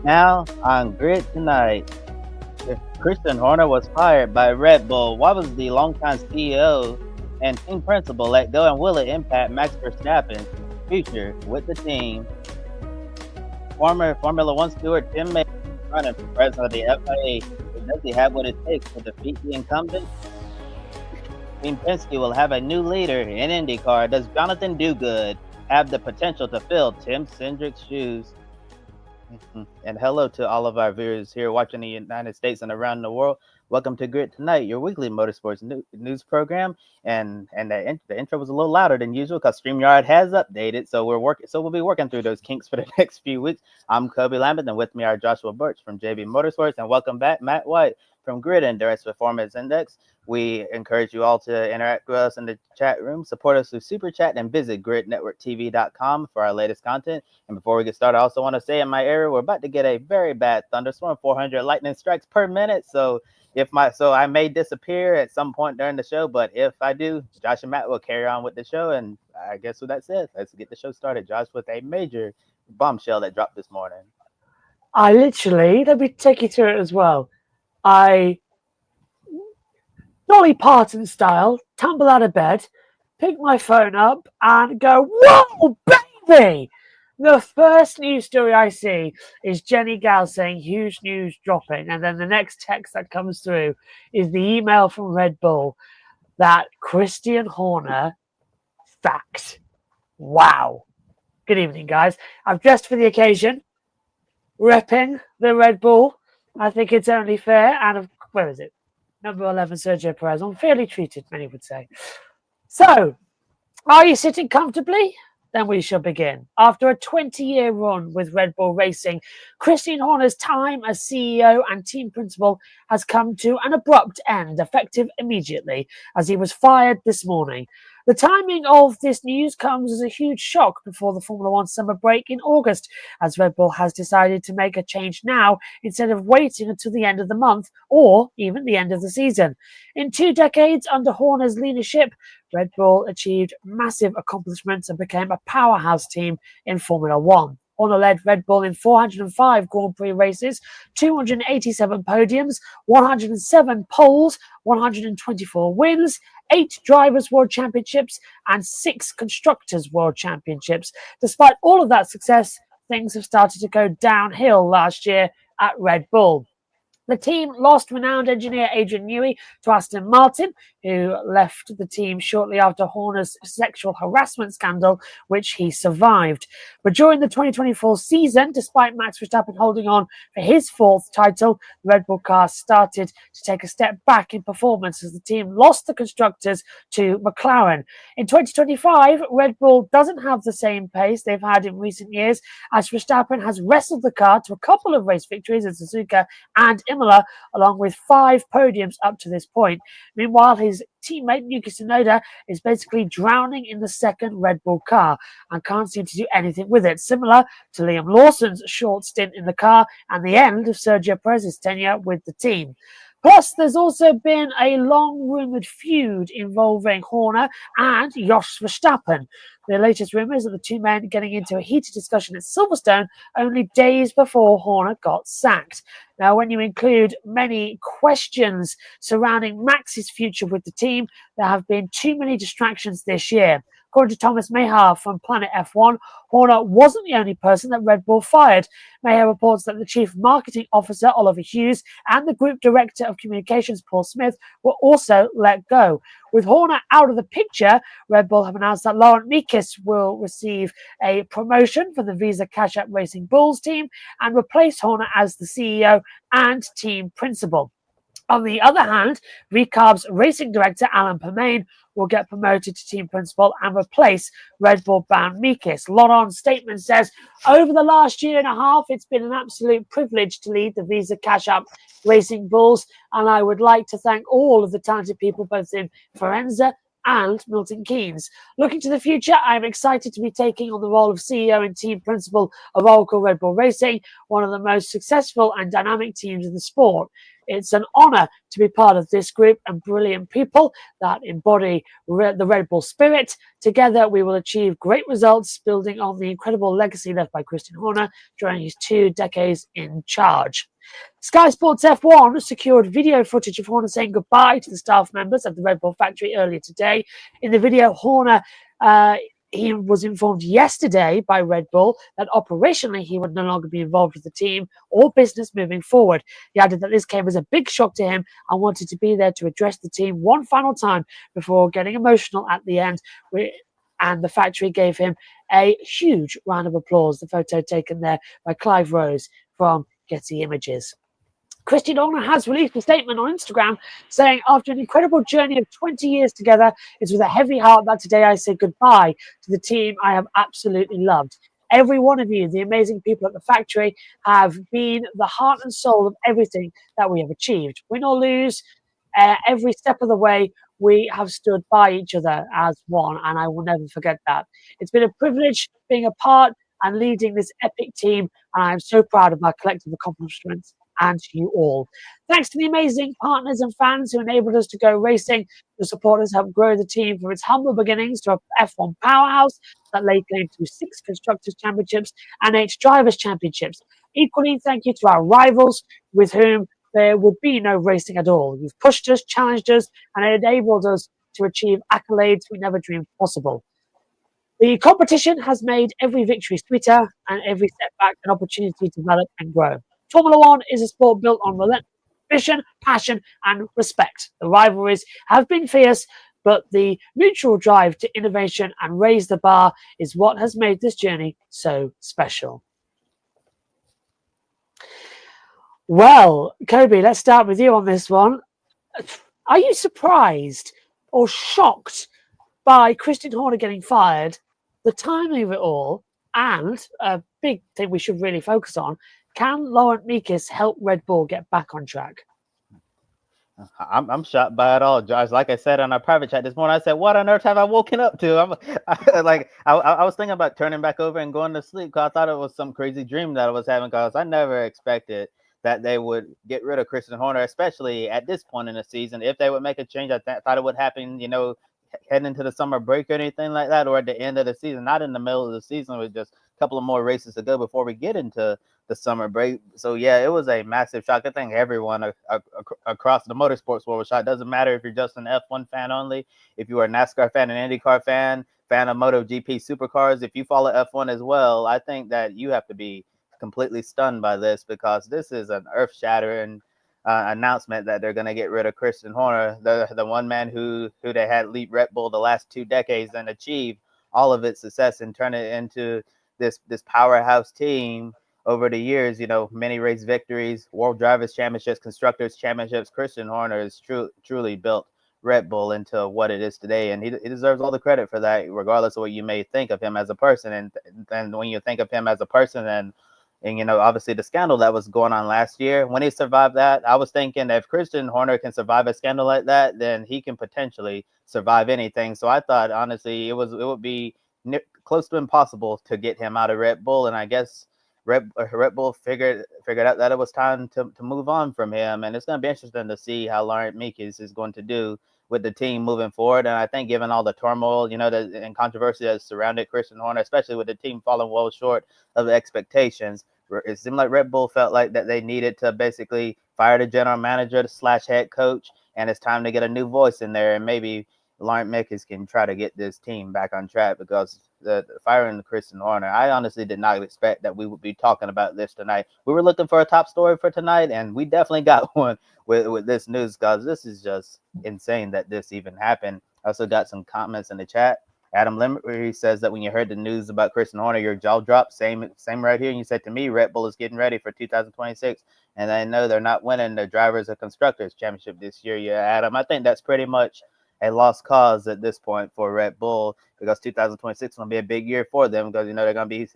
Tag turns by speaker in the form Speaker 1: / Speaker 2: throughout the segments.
Speaker 1: Now on Grid Tonight, if Christian Horner was fired by Red Bull, why was the longtime CEO and team principal let go, and will it impact Max Verstappen's future with the team? Former Formula One steward Tim May running for president of the FIA. Does he have what it takes to defeat the incumbent? Team Penske will have a new leader in IndyCar. Does Jonathan Dogood have the potential to fill Tim Cindric's shoes? And hello to all of our viewers here watching the United States and around the world. Welcome to Grid Tonight, your weekly motorsports news program. And the intro was a little louder than usual because StreamYard has updated. So we'll be working through those kinks for the next few weeks. I'm Kobe Lambert, and with me are Joshua Birch from JB Motorsports, and welcome back Matt White from Grid Endurance Performance Index. We encourage you all to interact with us in the chat room, support us through Super Chat, and visit gridnetworktv.com for our latest content. And before we get started, I also want to say in my area, we're about to get a very bad thunderstorm, 400 lightning strikes per minute. So I may disappear at some point during the show, but if I do, Josh and Matt will carry on with the show. And I guess what that says, let's get the show started. Josh, with a major bombshell that dropped this morning.
Speaker 2: Let me take you through it as well. I, Dolly Parton style, tumble out of bed, pick my phone up and go, whoa, baby! The first news story I see is Jenny Gal saying huge news dropping. And then the next text that comes through is the email from Red Bull that Christian Horner sacked. Wow. Good evening, guys. I've dressed for the occasion, repping the Red Bull. I think it's only fair. And where is it? Number 11, Sergio Perez. Unfairly treated, many would say. So, are you sitting comfortably? Then we shall begin. After a 20-year run with Red Bull Racing, Christian Horner's time as CEO and team principal has come to an abrupt end, effective immediately, as he was fired this morning. The timing of this news comes as a huge shock before the Formula One summer break in August, as Red Bull has decided to make a change now instead of waiting until the end of the month or even the end of the season. In 2 decades under Horner's leadership, Red Bull achieved massive accomplishments and became a powerhouse team in Formula One. Horner led Red Bull in 405 Grand Prix races, 287 podiums, 107 poles, 124 wins, 8 Drivers' World Championships, and 6 Constructors' World Championships. Despite all of that success, things have started to go downhill last year at Red Bull. The team lost renowned engineer Adrian Newey to Aston Martin, who left the team shortly after Horner's sexual harassment scandal, which he survived. But during the 2024 season, despite Max Verstappen holding on for his 4th title, the Red Bull car started to take a step back in performance as the team lost the constructors to McLaren. In 2025, Red Bull doesn't have the same pace they've had in recent years, as Verstappen has wrestled the car to a couple of race victories at Suzuka and Imola, along with 5 podiums up to this point. Meanwhile, his teammate Yuki Tsunoda is basically drowning in the second Red Bull car and can't seem to do anything with it, similar to Liam Lawson's short stint in the car and the end of Sergio Perez's tenure with the team. Plus, there's also been a long-rumoured feud involving Horner and Jos Verstappen. The latest rumours of the two men getting into a heated discussion at Silverstone only days before Horner got sacked. Now, when you include many questions surrounding Max's future with the team, there have been too many distractions this year. According to Thomas Mahar from Planet F1, Horner wasn't the only person that Red Bull fired. Mahar reports that the Chief Marketing Officer, Oliver Hughes, and the Group Director of Communications, Paul Smith, were also let go. With Horner out of the picture, Red Bull have announced that Laurent Mekies will receive a promotion from the Visa Cash App Racing Bulls team and replace Horner as the CEO and team principal. On the other hand, Recarb's racing director, Alan Permain, will get promoted to team principal and replace Red Bull-bound Mekies. Laurent's statement says, over the last year and a half, it's been an absolute privilege to lead the Visa Cash App Racing Bulls, and I would like to thank all of the talented people both in Faenza and Milton Keynes. Looking to the future, I'm excited to be taking on the role of CEO and team principal of Oracle Red Bull Racing, one of the most successful and dynamic teams in the sport. It's an honour to be part of this group and brilliant people that embody the Red Bull spirit. Together, we will achieve great results, building on the incredible legacy left by Christian Horner during his 2 decades in charge. Sky Sports F1 secured video footage of Horner saying goodbye to the staff members at the Red Bull factory earlier today. In the video, Horner he was informed yesterday by Red Bull that operationally he would no longer be involved with the team or business moving forward. He added that this came as a big shock to him and wanted to be there to address the team one final time before getting emotional at the end. And the factory gave him a huge round of applause. The photo taken there by Clive Rose from Getty Images. Christian Horner has released a statement on Instagram saying, after an incredible journey of 20 years together, it's with a heavy heart that today I say goodbye to the team I have absolutely loved. Every one of you, the amazing people at the factory, have been the heart and soul of everything that we have achieved. Win or lose, every step of the way, we have stood by each other as one, and I will never forget that. It's been a privilege being a part and leading this epic team, and I am so proud of our collective accomplishments and you all. Thanks to the amazing partners and fans who enabled us to go racing. The supporters helped grow the team from its humble beginnings to a F1 powerhouse that laid claim to 6 Constructors' Championships and 8 Drivers' Championships. Equally, thank you to our rivals with whom there would be no racing at all. You've pushed us, challenged us, and enabled us to achieve accolades we never dreamed possible. The competition has made every victory sweeter and every setback an opportunity to develop and grow. Formula One is a sport built on relentless ambition, passion, and respect. The rivalries have been fierce, but the mutual drive to innovation and raise the bar is what has made this journey so special. Well, Kobe, let's start with you on this one. Are you surprised or shocked by Christian Horner getting fired, the timing of it all, and a big thing we should really focus on, can Laurent Mekies help Red Bull get back on track?
Speaker 1: I'm shocked by it all, Josh. Like I said on our private chat this morning, I said, "What on earth have I woken up to?" I was thinking about turning back over and going to sleep because I thought it was some crazy dream that I was having. Because I never expected that they would get rid of Christian Horner, especially at this point in the season. If they would make a change, I thought it would happen, heading into the summer break or anything like that, or at the end of the season, not in the middle of the season with just a couple of more races to go before we get into the summer break. So yeah, it was a massive shock. I think everyone across the motorsports world was shocked. It doesn't matter if you're just an F1 fan only, if you are a NASCAR fan, an IndyCar fan of MotoGP supercars, if you follow F1 as well, I think that you have to be completely stunned by this because this is an earth-shattering announcement that they're going to get rid of Christian Horner, the one man who they had lead Red Bull the last 2 decades and achieve all of its success and turn it into this powerhouse team over the years. Many race victories, World Drivers' Championships, Constructors' Championships. Christian Horner has truly built Red Bull into what it is today, and he deserves all the credit for that, regardless of what you may think of him as a person. And when you think of him as a person and obviously the scandal that was going on last year, when he survived that, I was thinking if Christian Horner can survive a scandal like that, then he can potentially survive anything. So I thought, honestly, it would be close to impossible to get him out of Red Bull. And I guess Red Bull figured out that it was time to move on from him. And it's going to be interesting to see how Laurent Mekies is going to do with the team moving forward. And I think given all the turmoil, and controversy that surrounded Christian Horner, especially with the team falling well short of the expectations, it seemed like Red Bull felt like that they needed to basically fire the general manager / head coach, and it's time to get a new voice in there. And maybe Laurent Mekies can try to get this team back on track, because the firing Christian Horner, I honestly did not expect that we would be talking about this tonight. We were looking for a top story for tonight, and we definitely got one with this news, because this is just insane that this even happened. I also got some comments in the chat. Adam Limerick says that when you heard the news about Christian Horner, your jaw dropped. Same right here. And you said to me, Red Bull is getting ready for 2026, and I know they're not winning the Drivers or Constructors Championship this year. Yeah, Adam, I think that's pretty much a lost cause at this point for Red Bull, because 2026 is going to be a big year for them, because they're going to be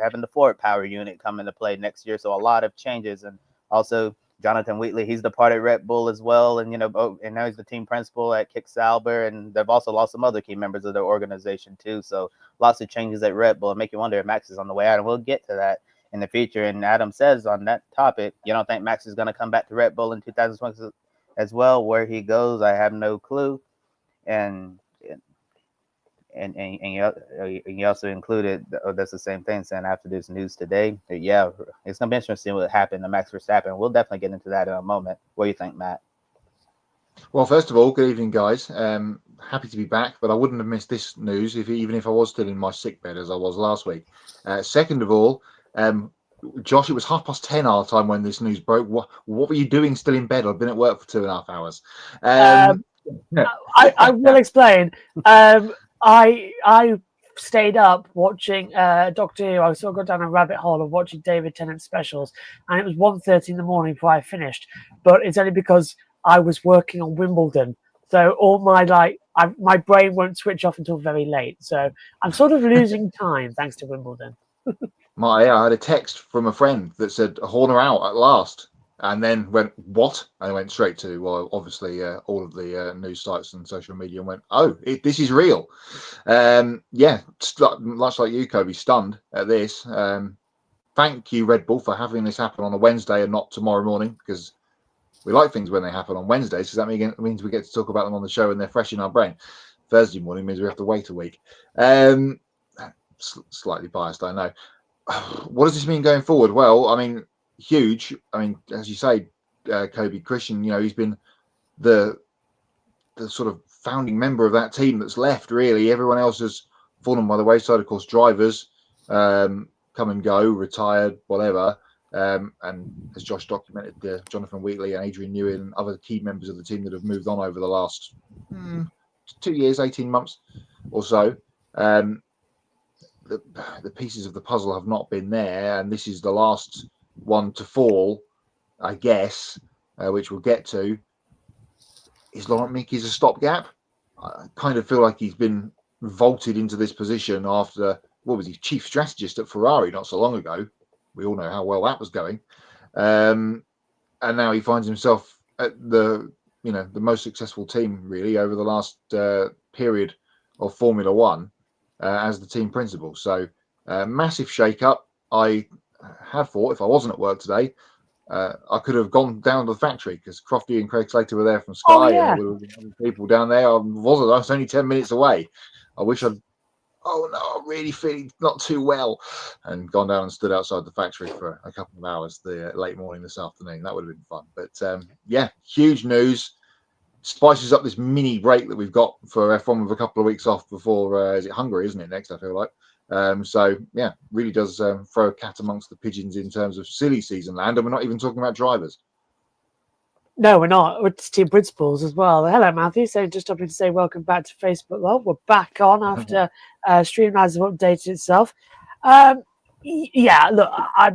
Speaker 1: having the Ford power unit come into play next year. So a lot of changes, and also Jonathan Wheatley, he's departed Red Bull as well, and and now he's the team principal at Kick Sauber, and they've also lost some other key members of their organization too. So lots of changes at Red Bull, and make you wonder if Max is on the way out, and we'll get to that in the future. And Adam says on that topic, you don't think Max is going to come back to Red Bull in 2020 as well? Where he goes, I have no clue. And you also included, that's the same thing, saying after this news today, yeah, it's going to be interesting what happened to Max Verstappen. We'll definitely get into that in a moment. What do you think, Matt?
Speaker 3: Well, first of all, good evening, guys. Happy to be back, but I wouldn't have missed this news even if I was still in my sick bed as I was last week. Second of all, Josh, it was 10:30 our time when this news broke. What were you doing still in bed? I've been at work for 2.5 hours.
Speaker 2: I will explain. I stayed up watching Doctor Who. I sort of got down a rabbit hole of watching David Tennant specials, and it was 1:30 in the morning before I finished. But it's only because I was working on Wimbledon, so all my my brain won't switch off until very late. So I'm sort of losing time thanks to Wimbledon.
Speaker 3: I had a text from a friend that said Horner out at last, and then went, what? And I went straight to, well, obviously all of the news sites and social media, and went, oh, this is real. Yeah, much like you, Kobe, stunned at this. Thank you, Red Bull, for having this happen on a Wednesday and not tomorrow morning, because we like things when they happen on Wednesdays, because that means we get to talk about them on the show and they're fresh in our brain. Thursday morning means we have to wait a week. Slightly biased, I know. What does this mean going forward? Well, I mean, huge. I mean, as you say, Kobe Christian, he's been the sort of founding member of that team that's left, really. Everyone else has fallen by the wayside. Of course, drivers come and go, retired, whatever. And as Josh documented, Jonathan Wheatley and Adrian Newey and other key members of the team that have moved on over the last 2 years, 18 months or so. The pieces of the puzzle have not been there, and this is the last one to fall, I guess, which we'll get to. Is Laurent Mekies a stopgap? I kind of feel like he's been vaulted into this position after, what was he, chief strategist at Ferrari not so long ago. We all know how well that was going. And now he finds himself at the most successful team, really, over the last period of Formula One. As the team principal. So massive shake-up. I had thought if I wasn't at work today, I could have gone down to the factory, because Crofty and Craig Slater were there from Sky.
Speaker 2: Oh, yeah.
Speaker 3: And there would have been people down there. I was only 10 minutes away. I wish I'm really feeling not too well, and gone down and stood outside the factory for a couple of hours the late morning this afternoon. That would have been fun. But yeah, huge news. Spices up this mini break that we've got for F1 with a couple of weeks off before, is it Hungary, isn't it, next, I feel like. So, yeah, really does throw a cat amongst the pigeons in terms of silly season land, and we're not even talking about drivers.
Speaker 2: No, we're not. It's team principals as well. Hello, Matthew. So just up to say welcome back to Facebook. Well, we're back on after Streamlabs have updated itself. Yeah, look, I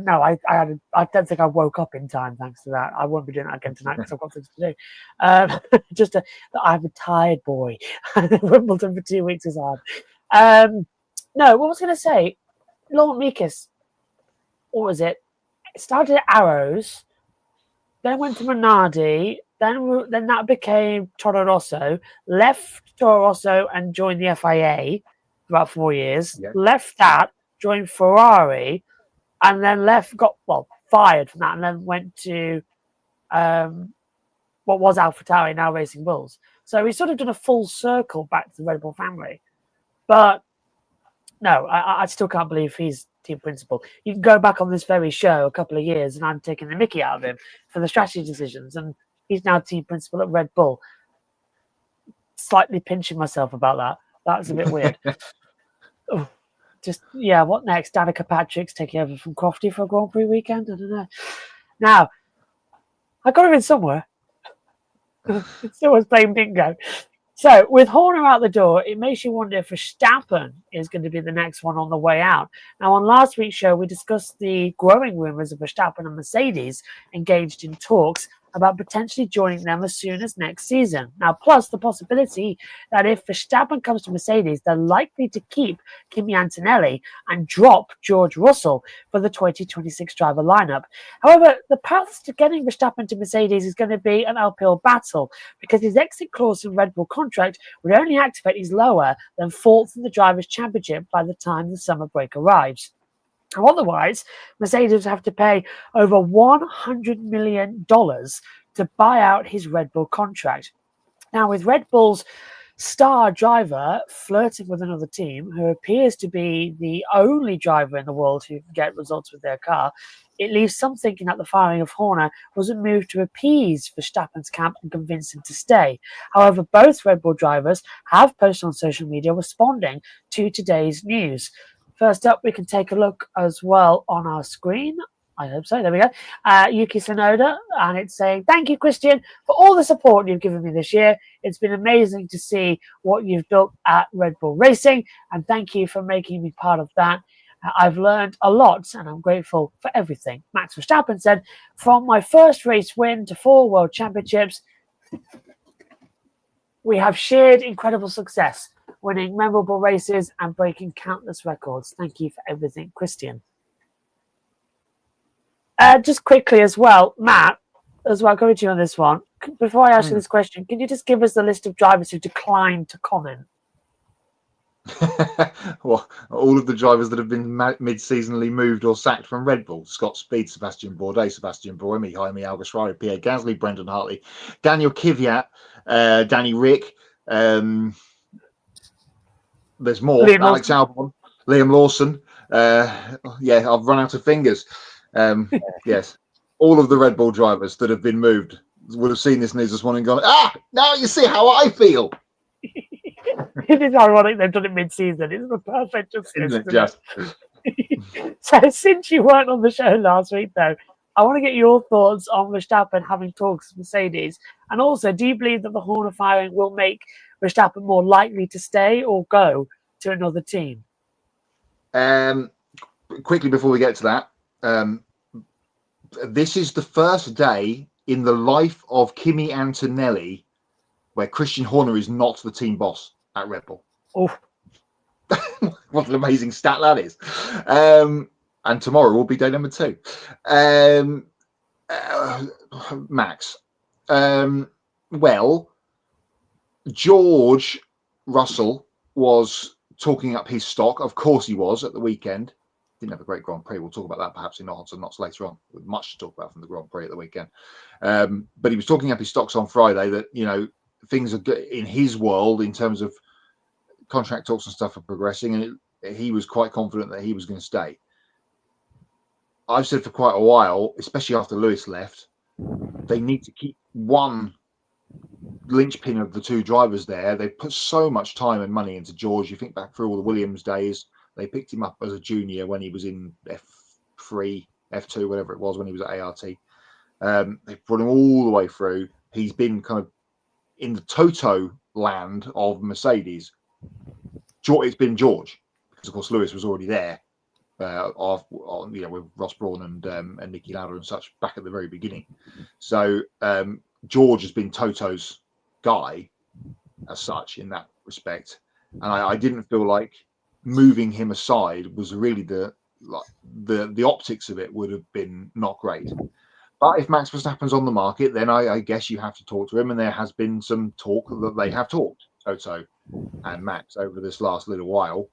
Speaker 2: don't think I woke up in time thanks to that. I won't be doing that again tonight because I've got things to do. I'm a tired boy. Wimbledon for 2 weeks is hard. No, what was I going to say? Laurent Mekies, what was it? It started at Arrows, then went to Minardi, then that became Toro Rosso, left Toro Rosso and joined the FIA for about 4 years, left that, joined Ferrari, and then got fired from that, and then went to what was AlphaTauri, now Racing Bulls. So he's sort of done a full circle back to the Red Bull family. But no, I still can't believe he's team principal. You can go back on this very show a couple of years, and I'm taking the mickey out of him for the strategy decisions, and he's now team principal at Red Bull. Slightly pinching myself about that. That's a bit weird. What next? Danica Patrick's taking over from Crofty for a Grand Prix weekend? I don't know. Now, I got him in somewhere. Still was playing bingo. So, with Horner out the door, it makes you wonder if Verstappen is going to be the next one on the way out. Now, on last week's show, we discussed the growing rumours of Verstappen and Mercedes engaged in talks. about potentially joining them as soon as next season. Now, plus the possibility that if Verstappen comes to Mercedes, they're likely to keep Kimi Antonelli and drop George Russell for the 2026 driver lineup. However, the path to getting Verstappen to Mercedes is going to be an uphill battle because his exit clause in Red Bull contract would only activate his lower than fourth in the Drivers' Championship by the time the summer break arrives. Otherwise, Mercedes would have to pay over $100 million to buy out his Red Bull contract. Now, with Red Bull's star driver flirting with another team, who appears to be the only driver in the world who can get results with their car, it leaves some thinking that the firing of Horner was a move to appease Verstappen's camp and convince him to stay. However, both Red Bull drivers have posted on social media responding to today's news. First up, we can take a look as well on our screen. I hope so. There we go. Yuki Tsunoda, and it's saying, "Thank you, Christian, for all the support you've given me this year. It's been amazing to see what you've built at Red Bull Racing, and thank you for making me part of that. I've learned a lot, and I'm grateful for everything." Max Verstappen said, "From my first race win to 4 World Championships, we have shared incredible success, winning memorable races and breaking countless records. Thank you for everything, Christian." Just quickly as well, Matt, as well, coming to you on this one. Before I ask you this question, can you just give us the list of drivers who declined to comment?
Speaker 3: Well, all of the drivers that have been mid-seasonally moved or sacked from Red Bull: Scott Speed, Sebastian Bourdais, Sebastian Buemi, Jaime Alguersuari, Pierre Gasly, Brendan Hartley, Daniel Kvyat, Danny Rick. There's more.
Speaker 2: Liam
Speaker 3: Alex Albon, Liam Lawson. Yeah, I've run out of fingers. Yes, all of the Red Bull drivers that have been moved would have seen this news this morning and gone, now you see how I feel.
Speaker 2: It is ironic they've done it mid-season. It's the perfect justice.
Speaker 3: Isn't it just?
Speaker 2: So since you weren't on the show last week, though, I want to get your thoughts on Verstappen having talks with Mercedes. And also, do you believe that the Horner firing will make Verstappen more likely to stay or go to another team?
Speaker 3: Quickly before we get to that, this is the first day in the life of Kimi Antonelli where Christian Horner is not the team boss at Red Bull.
Speaker 2: Oh,
Speaker 3: what an amazing stat that is. And tomorrow will be day number 2. Max. Well, George Russell was talking up his stock. Of course he was at the weekend. Didn't have a great Grand Prix. We'll talk about that perhaps in Odds and Knots later on. With much to talk about from the Grand Prix at the weekend. But he was talking up his stocks on Friday that, you know, things are good in his world in terms of contract talks and stuff are progressing, and he was quite confident that he was going to stay. I've said for quite a while, especially after Lewis left, they need to keep one linchpin of the 2 drivers there. They put so much time and money into George. You think back through all the Williams days, they picked him up as a junior when he was in F3, F2, whatever it was, when he was at ART. They brought him all the way through. He's been kind of in the Toto land of Mercedes. It's been George, because of course Lewis was already there, with Ross Brawn and Nicky Lauda and such back at the very beginning. So George has been Toto's guy as such in that respect, and I didn't feel like moving him aside was really the optics of it would have been not great. But if Max Verstappen's on the market, then I guess you have to talk to him, and there has been some talk that they have talked, Toto and Max, over this last little while.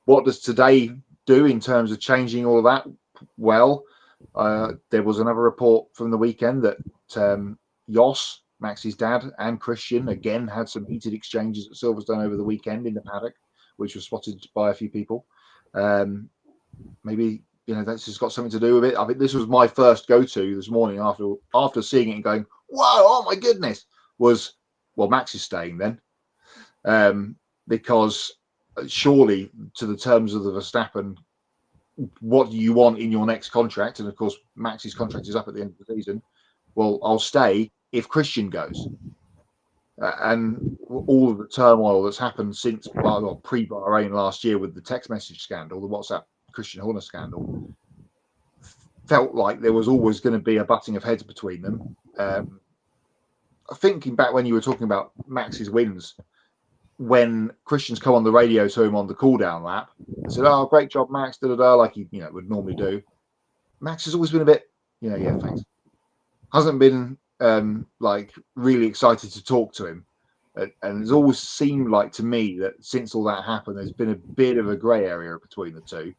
Speaker 3: What does today do in terms of changing all of that? Well, there was another report from the weekend that Jos, Max's dad, and Christian again had some heated exchanges at Silverstone over the weekend in the paddock, which was spotted by a few people. Maybe, you know, that's just got something to do with it. I think this was my first go-to this morning after seeing it and going, "Wow, oh my goodness!" Was, well, Max is staying then, because surely to the terms of the Verstappen, what do you want in your next contract? And of course, Max's contract is up at the end of the season. Well, I'll stay if Christian goes. And all of the turmoil that's happened since pre-Bahrain last year with the text message scandal, the WhatsApp Christian Horner scandal, felt like there was always going to be a butting of heads between them. thinking back when you were talking about Max's wins, when Christian's come on the radio to him on the cool down lap and said, "Oh, great job, Max," like he would normally do. Max has always been a bit, yeah, thanks. Hasn't been like really excited to talk to him, and it's always seemed like to me that since all that happened, there's been a bit of a grey area between the two.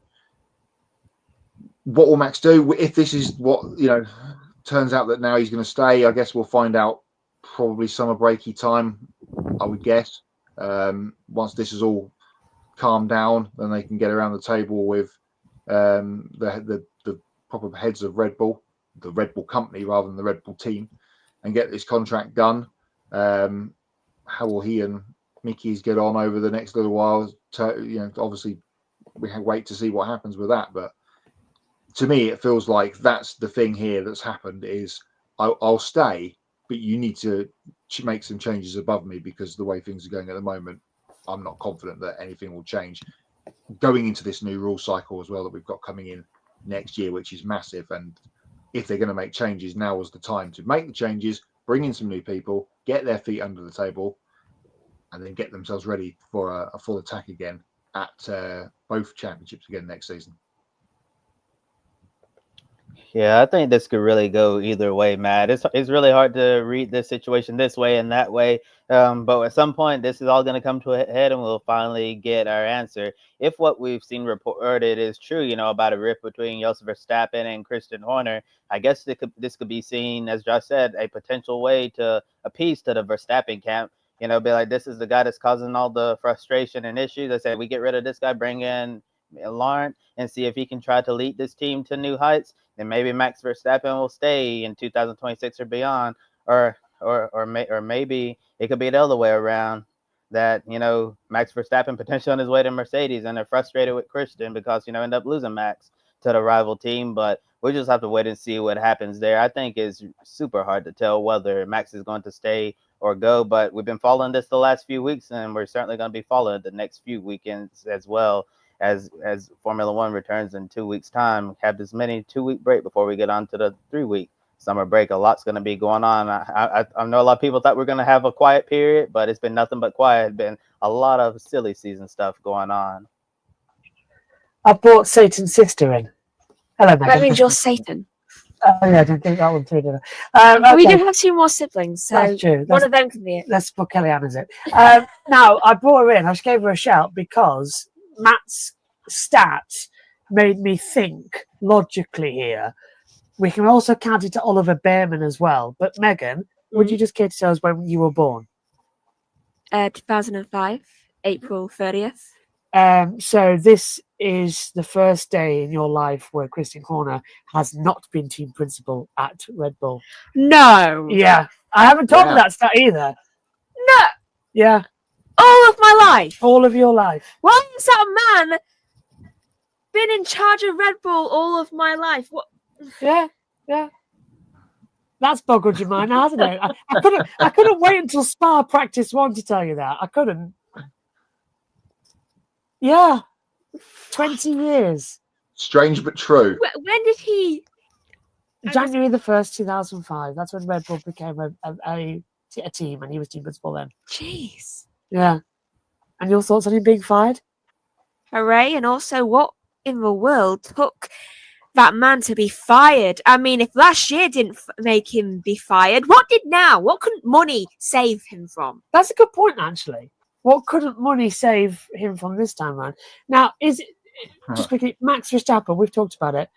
Speaker 3: What will Max do if this is what turns out that now he's going to stay? I guess we'll find out probably summer breaky time, I would guess. Once this is all calmed down, then they can get around the table with the proper heads of Red Bull, the Red Bull company rather than the Red Bull team, and get this contract done. How will he and Mekies get on over the next little while? Obviously we wait to see what happens with that, but to me it feels like that's the thing here that's happened is I'll stay, but you need to make some changes above me, because the way things are going at the moment, I'm not confident that anything will change going into this new rule cycle as well that we've got coming in next year, which is massive. And if they're going to make changes, now is the time to make the changes, bring in some new people, get their feet under the table, and then get themselves ready for a full attack again at both championships again next season.
Speaker 1: Yeah, I think this could really go either way, Matt. It's really hard to read this situation this way and that way. But at some point, this is all going to come to a head, and we'll finally get our answer. If what we've seen reported is true, about a rift between Jos Verstappen and Christian Horner, I guess this could be seen, as Josh said, a potential way to appease to the Verstappen camp. Be like, this is the guy that's causing all the frustration and issues. I say we get rid of this guy, bring in Laurent, and see if he can try to lead this team to new heights. Then maybe Max Verstappen will stay in 2026 or beyond, or maybe it could be the other way around, that Max Verstappen potentially on his way to Mercedes, and they're frustrated with Christian because end up losing Max to the rival team. But we just have to wait and see what happens there. I think it's super hard to tell whether Max is going to stay or go, but we've been following this the last few weeks, and we're certainly going to be following the next few weekends as well. As Formula One returns in 2 weeks' time, have this mini 2-week break before we get on to the 3-week summer break. A lot's going to be going on. I know a lot of people thought we're going to have a quiet period, but it's been nothing but quiet. It's been a lot of silly season stuff going on.
Speaker 2: I brought Satan's sister in. Hello, Megan.
Speaker 4: That means you're Satan.
Speaker 2: Oh, yeah, I didn't think that one through, did I? Okay.
Speaker 4: We do have 2 more siblings, so
Speaker 2: That's true.
Speaker 4: one of them can be it.
Speaker 2: Let's put Kellyanne as it. Now, I brought her in. I just gave her a shout because Matt's stats made me think logically here. We can also count it to Oliver Behrman as well. But Megan, would you just care to tell us when you were born?
Speaker 4: 2005, April 30th.
Speaker 2: So this is the first day in your life where Christian Horner has not been team principal at Red Bull.
Speaker 4: No.
Speaker 2: Yeah. I haven't told her that stat either.
Speaker 4: No.
Speaker 2: Yeah.
Speaker 4: All of my life.
Speaker 2: All of your life.
Speaker 4: Why has that man been in charge of Red Bull all of my life? What?
Speaker 2: Yeah. That's boggled your mind, hasn't it? I couldn't wait until Spa practice 1 to tell you that. I couldn't. Yeah. 20 years.
Speaker 3: Strange but true.
Speaker 4: When did he?
Speaker 2: January the 1st, 2005. That's when Red Bull became a team, and he was team principal then.
Speaker 4: Jeez.
Speaker 2: Yeah. And your thoughts on him being fired?
Speaker 4: Hooray. And also, what in the world took that man to be fired? I mean, if last year didn't make him be fired, what did now? What couldn't money save him from?
Speaker 2: That's a good point, actually. What couldn't money save him from this time around? Now, is it, just quickly, Max Verstappen, we've talked about it.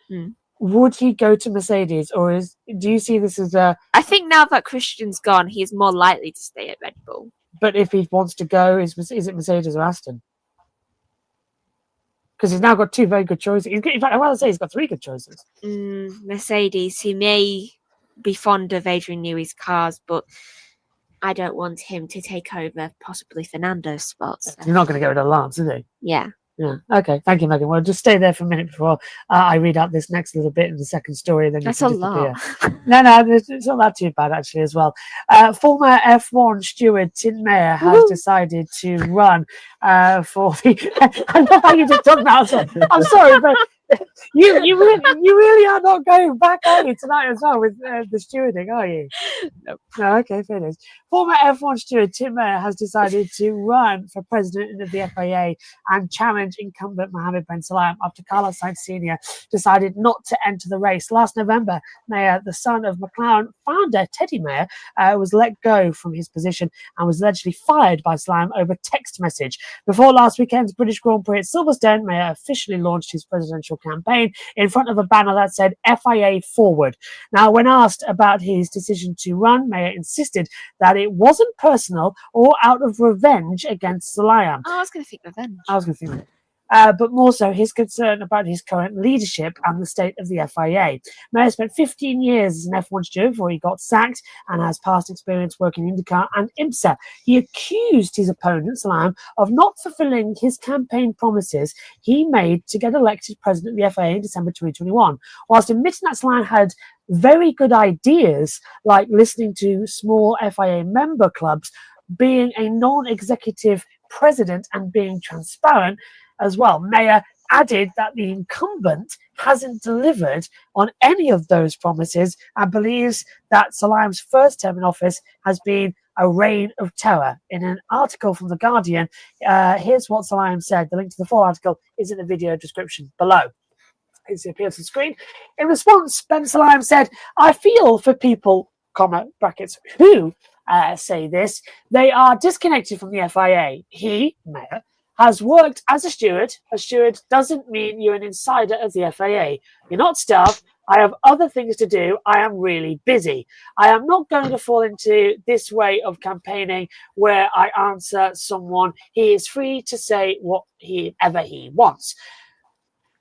Speaker 2: Would he go to Mercedes, or do you see this as a...
Speaker 4: I think now that Christian's gone, he is more likely to stay at Red Bull.
Speaker 2: But if he wants to go, is it Mercedes or Aston? Because he's now got 2 very good choices. In fact, I'd rather say he's got 3 good choices.
Speaker 4: Mercedes. He may be fond of Adrian Newey's cars, but I don't want him to take over possibly Fernando's spots.
Speaker 2: You're not going to get rid of Lance, is he?
Speaker 4: Yeah.
Speaker 2: Yeah. Okay. Thank you, Megan. Well, just stay there for a minute before I read out this next little bit in the second story. And then
Speaker 4: that's
Speaker 2: you
Speaker 4: a
Speaker 2: can
Speaker 4: lot.
Speaker 2: No, it's not that too bad actually as well. Former F1 steward Tim Mayer has decided to run for the. I love how you just talked about it. I'm sorry, but You really are not going back, are you, tonight as well with the stewarding, are you? No, okay, fair. Former F1 steward Tim Mayer has decided to run for president of the FIA and challenge incumbent Mohammed Ben Sulayem after Carlos Sainz Sr. decided not to enter the race. Last November, Mayer, the son of McLaren founder Teddy Mayer, was let go from his position and was allegedly fired by Sulayem over text message. Before last weekend's British Grand Prix at Silverstone, Mayer officially launched his presidential campaign in front of a banner that said FIA Forward. Now, when asked about his decision to run, Mayer insisted that it wasn't personal or out of revenge against Sulayem.
Speaker 4: I was going to think revenge.
Speaker 2: I was going to think that. But more so his concern about his current leadership and the state of the FIA. Mayer spent 15 years as an F1 steward before he got sacked and has past experience working in IndyCar and IMSA. He accused his opponent, Sulayem, of not fulfilling his campaign promises he made to get elected president of the FIA in December 2021. Whilst admitting that Sulayem had very good ideas, like listening to small FIA member clubs, being a non-executive president and being transparent, as well. Mayer added that the incumbent hasn't delivered on any of those promises and believes that Sulayem's first term in office has been a reign of terror. In an article from The Guardian, here's what Sulayem said. The link to the full article is in the video description below. It appears on the screen. In response, Ben Sulayem said, "I feel for people, comma, brackets, who say this. They are disconnected from the FIA. He, Mayer, has worked as a steward. A steward doesn't mean you're an insider of the FIA. You're not staff. I have other things to do. I am really busy. I am not going to fall into this way of campaigning where I answer someone. He is free to say whatever he wants."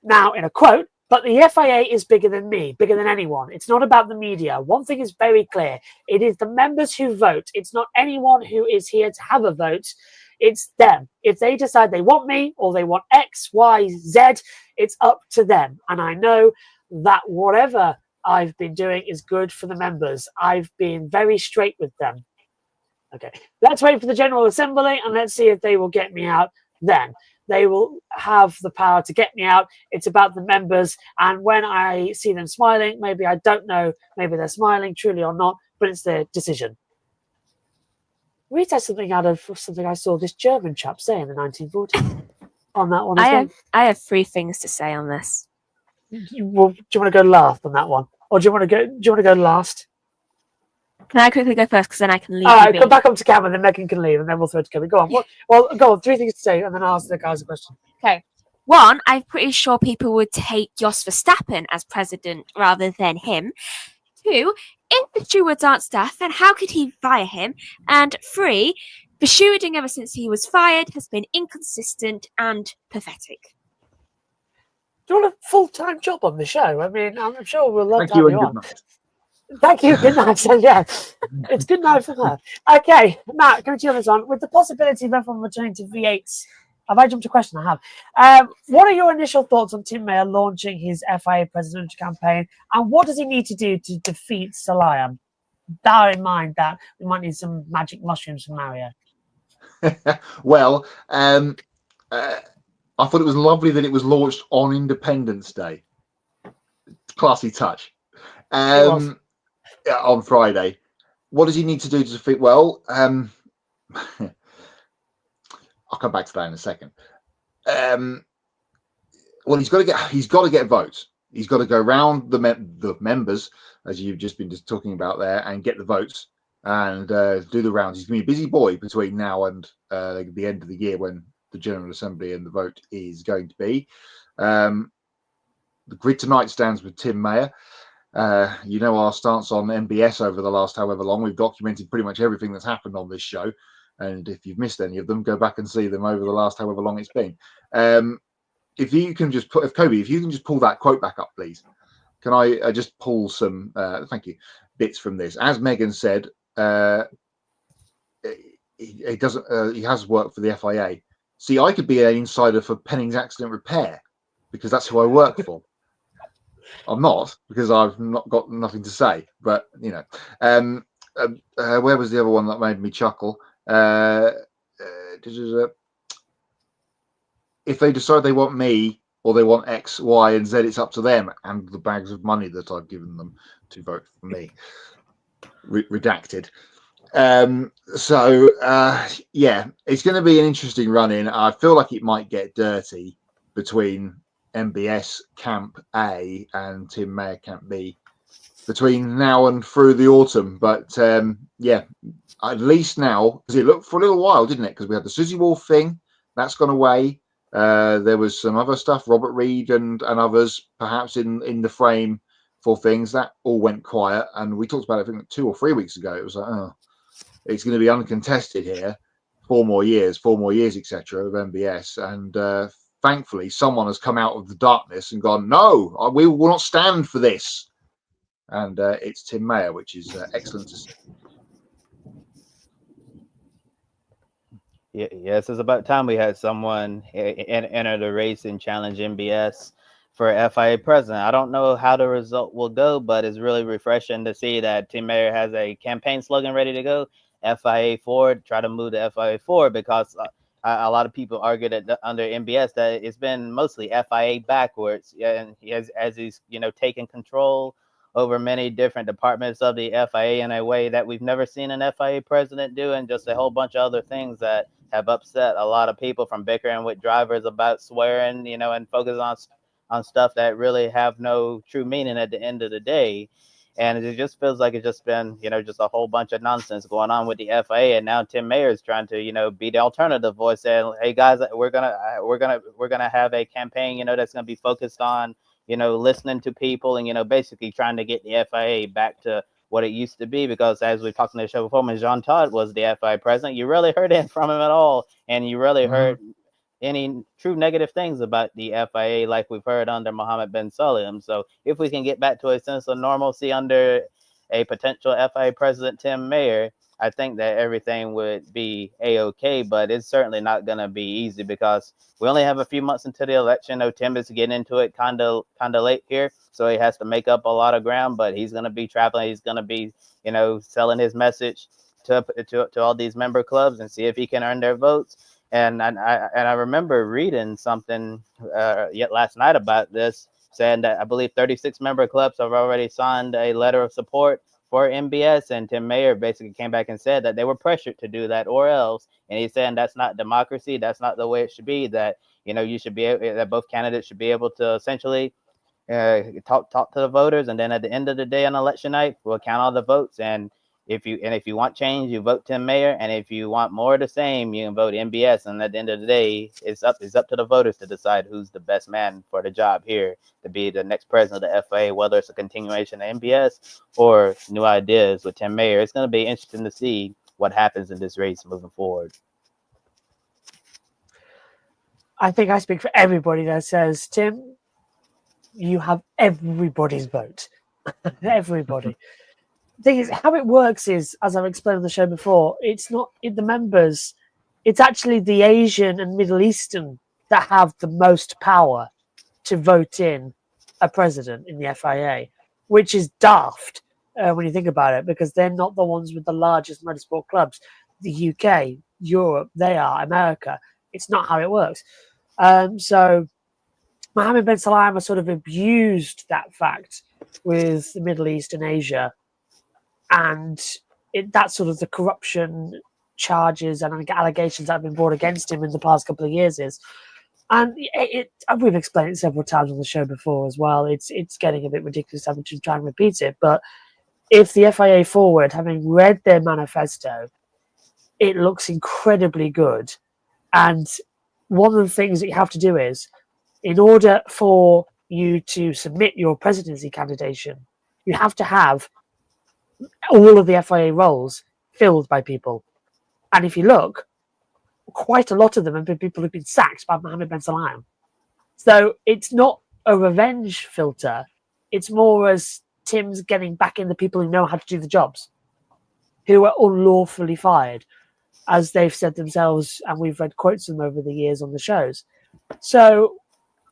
Speaker 2: Now, in a quote, "But the FIA is bigger than me, bigger than anyone. It's not about the media. One thing is very clear. It is the members who vote. It's not anyone who is here to have a vote. It's them. If they decide they want me or they want X, Y, Z, it's up to them. And I know that whatever I've been doing is good for the members. I've been very straight with them." Okay, let's wait for the General Assembly and let's see if they will get me out then. They will have the power to get me out. It's about the members. And when I see them smiling, maybe I don't know, maybe they're smiling truly or not, but it's their decision. Read that something out of something I saw this German chap say in the 1940s on that one.
Speaker 4: I have 3 things to say on this.
Speaker 2: Do you want to go last on that one, or do you want to go last?
Speaker 4: Can I quickly go first, because then I can leave?
Speaker 2: All right, come back up to camera, then Megan can leave, and then we'll throw it to Kevin. Go on. Well, go on. 3 things to say, and then I'll ask the guys a question.
Speaker 4: Okay. 1, I'm pretty sure people would take Jos Verstappen as president rather than him. 2, if the stewards aren't staff, then how could he fire him? And 3, the stewarding ever since he was fired has been inconsistent and pathetic.
Speaker 2: Do you want a full-time job on the show? I mean, I'm sure we'll love
Speaker 3: Thank
Speaker 2: to have
Speaker 3: you
Speaker 2: you
Speaker 3: and
Speaker 2: on.
Speaker 3: good night.
Speaker 2: Thank you. Good night. So, yeah, it's good night for her. Okay, Matt, coming to you on this one. With the possibility of F1 returning to V8s, have I jumped a question? I have. What are your initial thoughts on Tim Mayer launching his FIA presidential campaign, and what does he need to do to defeat Sulayem? Bear in mind that we might need some magic mushrooms from Mario.
Speaker 3: Well, I thought it was lovely that it was launched on Independence Day. Classy touch. On Friday. What does he need to do to defeat? Well, I'll come back to that in a second. Well, he's got to get votes. He's got to go round the members, as you've just been talking about there, and get the votes and do the rounds. He's going to be a busy boy between now and the end of the year, when the General Assembly and the vote is going to be. The grid tonight stands with Tim Mayer. You know our stance on MBS over the last however long. We've documented pretty much everything that's happened on this show, and if you've missed any of them, go back and see them over the last however long it's been. If you can just put, Kobe, if you can just pull that quote back up, please. Can I just pull some thank you, bits from this? As Megan said, he doesn't. He has worked for the FIA. See, I could be an insider for Penning's Accident Repair because that's who I work for. I'm not, because I've not got nothing to say. But you know, where was the other one that made me chuckle? If they decide they want me, or they want X, Y, and Z. It's up to them and the bags of money that I've given them to vote for me. Redacted. Yeah, it's going to be an interesting run-in. I feel like it might get dirty between MBS Camp A and Tim Mayer Camp B between now and through the autumn. But yeah, at least now, because it looked for a little while, didn't it? Because we had the Susie Wolf thing, that's gone away. There was some other stuff, Robert Reed and others perhaps in the frame for things that all went quiet. And we talked about it, I think 2 or 3 weeks ago. It was like, oh, it's going to be uncontested here, 4 more years, etc. of MBS. And thankfully, someone has come out of the darkness and gone, no, we will not stand for this. And it's Tim Mayer, which is excellent to see.
Speaker 1: Yes, it's about time we had someone enter the race and challenge MBS for FIA president. I don't know how the result will go, but it's really refreshing to see that Tim Mayer has a campaign slogan ready to go. FIA forward, try to move the FIA forward, because a lot of people argue that under MBS that it's been mostly FIA backwards. Yeah, and as he's taken control over many different departments of the FIA in a way that we've never seen an FIA president do, and just a whole bunch of other things that have upset a lot of people, from bickering with drivers about swearing, and focus on stuff that really have no true meaning at the end of the day. And it just feels like it's just been, just a whole bunch of nonsense going on with the FIA. And now Tim Mayer is trying to, be the alternative voice, saying, "Hey guys, we're gonna have a campaign, that's gonna be focused on, listening to people and, basically trying to get the FIA back to what it used to be." Because as we talked on the show before, when Jean Todt was the FIA president, you really heard it from him at all, and you really heard any true negative things about the FIA like we've heard under Mohammed Ben Sulayem. So if we can get back to a sense of normalcy under a potential FIA president, Tim Mayer, I think that everything would be a-okay, but it's certainly not going to be easy, because we only have a few months into the election. Tim is getting into it kind of late here, so he has to make up a lot of ground, but he's going to be traveling. He's going to be, selling his message to all these member clubs and see if he can earn their votes. And I remember reading something yet last night about this, saying that I believe 36 member clubs have already signed a letter of support for MBS, and Tim Mayer basically came back and said that they were pressured to do that or else. And he's saying that's not democracy, that's not the way it should be, that you should be that both candidates should be able to essentially talk to the voters, and then at the end of the day on election night, we'll count all the votes. And if you want change, you vote Tim Mayer, and if you want more of the same, you can vote MBS. And at the end of the day, it's up to the voters to decide who's the best man for the job here to be the next president of the FIA, whether it's a continuation of MBS or new ideas with Tim Mayer. It's going to be interesting to see what happens in this race moving forward.
Speaker 2: I think I speak for everybody that says, Tim, you have everybody's vote. Everybody. The thing is, how it works is, as I've explained on the show before, it's not in the members, it's actually the Asian and Middle Eastern that have the most power to vote in a president in the FIA, which is daft when you think about it, because they're not the ones with the largest motorsport clubs. The UK, Europe, they are, America. It's not how it works. So Mohammed Ben Sulayem has sort of abused that fact with the Middle East and Asia. And that's sort of the corruption charges and allegations that have been brought against him in the past couple of years is. And we've explained it several times on the show before as well. It's getting a bit ridiculous having to try and repeat it. But if the FIA forward, having read their manifesto, it looks incredibly good. And one of the things that you have to do is, in order for you to submit your presidency candidation, you have to have all of the FIA roles filled by people. And if you look, quite a lot of them have been people who've been sacked by Mohammed Ben Sulayem. So it's not a revenge filter. It's more as Tim's getting back in the people who know how to do the jobs, who are unlawfully fired, as they've said themselves, and we've read quotes of them over the years on the shows. So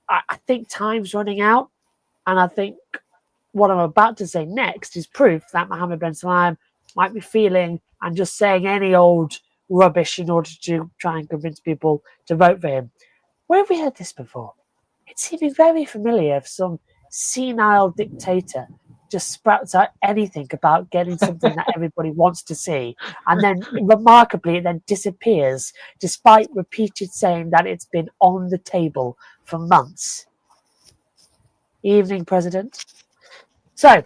Speaker 2: I think time's running out, and I think what I'm about to say next is proof that Mohammed Ben Sulayem might be feeling and just saying any old rubbish in order to try and convince people to vote for him. Where have we heard this before? It's seeming very familiar if some senile dictator just sprouts out anything about getting something that everybody wants to see, and then remarkably it then disappears despite repeated saying that it's been on the table for months. Evening, President. So,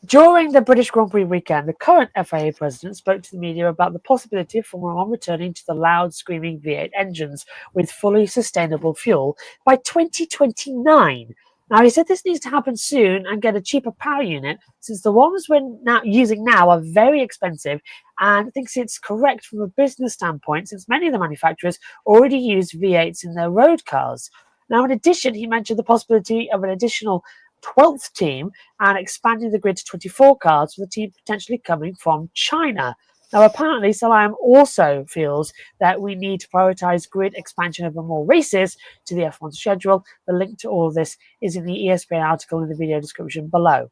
Speaker 2: during the British Grand Prix weekend, the current FIA president spoke to the media about the possibility of Formula One returning to the loud, screaming V8 engines with fully sustainable fuel by 2029. Now, he said this needs to happen soon and get a cheaper power unit, since the ones we're using now are very expensive, and thinks it's correct from a business standpoint, since many of the manufacturers already use V8s in their road cars. Now, in addition, he mentioned the possibility of an additional 12th team and expanding the grid to 24 cars, with the team potentially coming from China. Now, apparently, Sulayem also feels that we need to prioritise grid expansion over more races to the F1 schedule. The link to all of this is in the ESPN article in the video description below.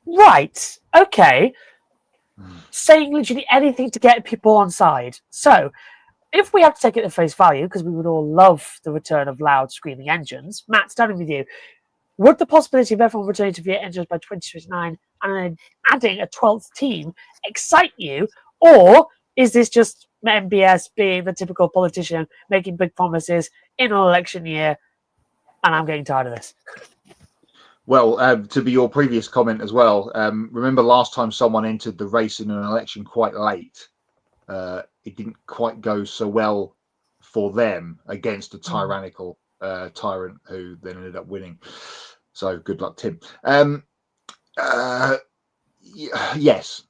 Speaker 2: Right, okay. Saying literally anything to get people on side. So, if we have to take it at face value, because we would all love the return of loud, screaming engines, Matt, starting with you, would the possibility of F1 returning to V8 engines by 2029 and then adding a 12th team excite you? Or is this just MBS being the typical politician making big promises in an election year, and I'm getting tired of this?
Speaker 3: Well, to be your previous comment as well, remember last time someone entered the race in an election quite late, it didn't quite go so well for them against a tyrannical tyrant who then ended up winning. So good luck, Tim. Yes.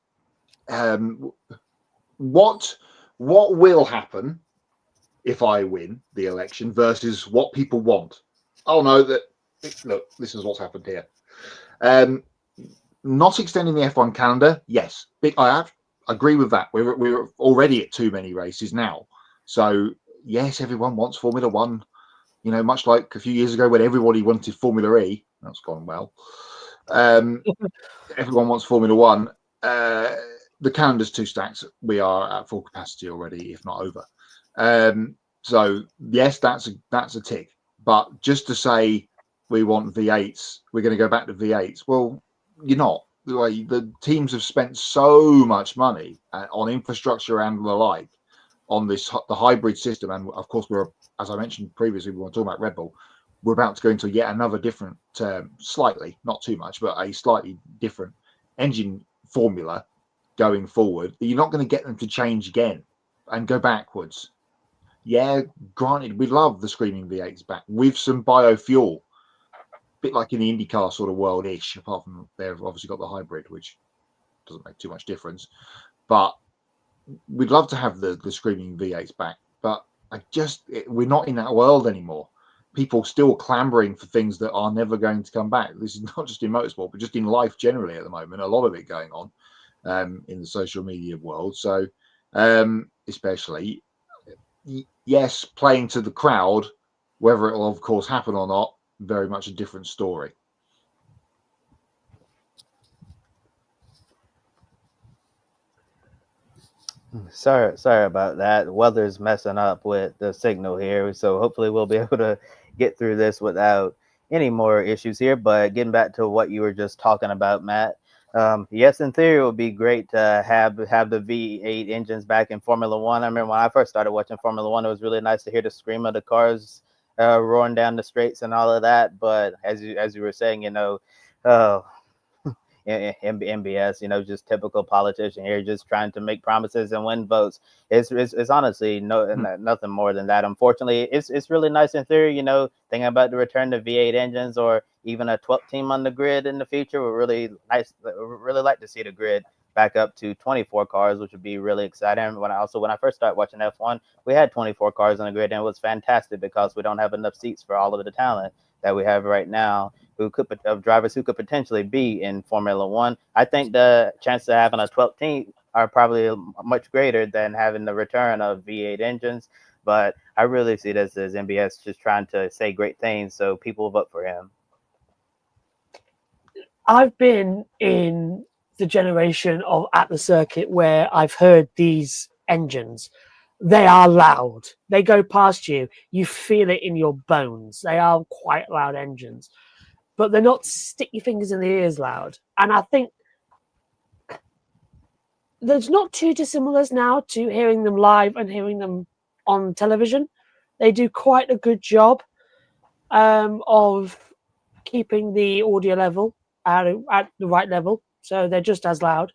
Speaker 3: What will happen if I win the election versus what people want? Oh no, look, this is what's happened here. Not extending the F1 calendar, yes. I agree with that. We're already at too many races now. So yes, everyone wants Formula One. You know, much like a few years ago when everybody wanted Formula E. That's gone well. Everyone wants Formula One. The calendar's too stacked. We are at full capacity already, if not over. So yes, that's a tick. But just to say we want V8s, we're going to go back to V8s. Well, you're not. The teams have spent so much money on infrastructure and the like on the hybrid system, and of course as I mentioned previously, we were talking about Red Bull. We're about to go into yet another different, slightly, not too much, but a slightly different engine formula going forward. You're not going to get them to change again and go backwards. Yeah, granted, we love the screaming V8s back with some biofuel, a bit like in the IndyCar sort of world-ish, apart from they've obviously got the hybrid, which doesn't make too much difference. But we'd love to have the screaming V8s back, but we're not in that world anymore. People still clamoring for things that are never going to come back. This is not just in motorsport, but just in life generally at the moment. A lot of it going on in the social media world. So especially, yes, playing to the crowd, whether it will of course happen or not, very much a different story.
Speaker 1: Sorry about that. The weather's messing up with the signal here, so hopefully we'll be able to get through this without any more issues here. But getting back to what you were just talking about, Matt, yes, in theory, it would be great to have the V8 engines back in Formula One. I remember when I first started watching Formula One, it was really nice to hear the scream of the cars roaring down the straights and all of that. But as you were saying, MBS, just typical politician here, just trying to make promises and win votes. It's honestly nothing more than that. Unfortunately, it's really nice in theory, thinking about the return to V8 engines or even a 12th team on the grid in the future. We're really nice. Really like to see the grid back up to 24 cars, which would be really exciting. When I first started watching F1, we had 24 cars on the grid, and it was fantastic because we don't have enough seats for all of the talent that we have right now, of drivers who could potentially be in Formula One. I think the chances of having a 12th team are probably much greater than having the return of V8 engines. But I really see this as MBS just trying to say great things so people will vote for him.
Speaker 2: I've been in the generation of at the circuit where I've heard these engines, they are loud. They go past you. You feel it in your bones. They are quite loud engines. But they're not stick your fingers in the ears loud. And I think there's not too dissimilars now to hearing them live and hearing them on television. They do quite a good job of keeping the audio level at the right level. So they're just as loud.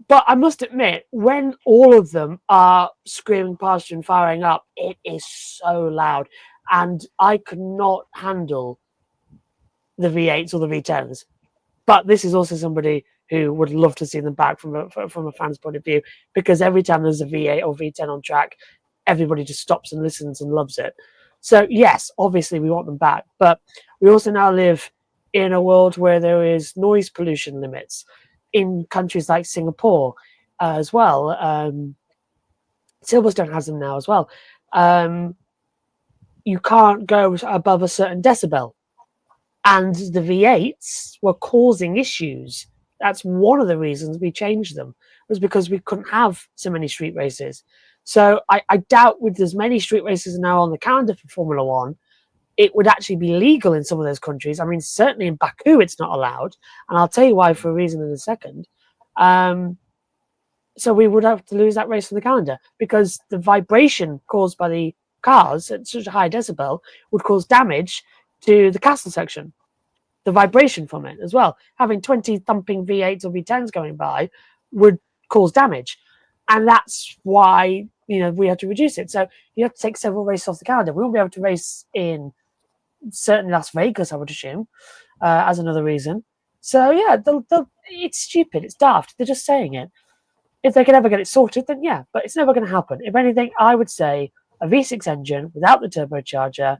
Speaker 2: But I must admit, when all of them are screaming past you and firing up, it is so loud. And I could not handle the V8s or the V10s. But this is also somebody who would love to see them back from a fan's point of view, because every time there's a V8 or V10 on track, everybody just stops and listens and loves it. So, yes, obviously we want them back. But we also now live in a world where there is noise pollution limits in countries like Singapore as well. Silverstone has them now as well. You can't go above a certain decibel. And the V8s were causing issues. That's one of the reasons we changed them, was because we couldn't have so many street races. So I doubt with as many street races now on the calendar for Formula One, it would actually be legal in some of those countries. I mean, certainly in Baku, it's not allowed. And I'll tell you why for a reason in a second. So we would have to lose that race from the calendar, because the vibration caused by the cars at such a high decibel would cause damage to the castle section. The vibration from it as well. Having 20 thumping V8s or V10s going by would cause damage. And that's why, we have to reduce it. So you have to take several races off the calendar. We won't be able to race in certainly Las Vegas, I would assume, as another reason. So, yeah, it's stupid. It's daft. They're just saying it. If they can ever get it sorted, then yeah, but it's never going to happen. If anything, I would say a V6 engine without the turbocharger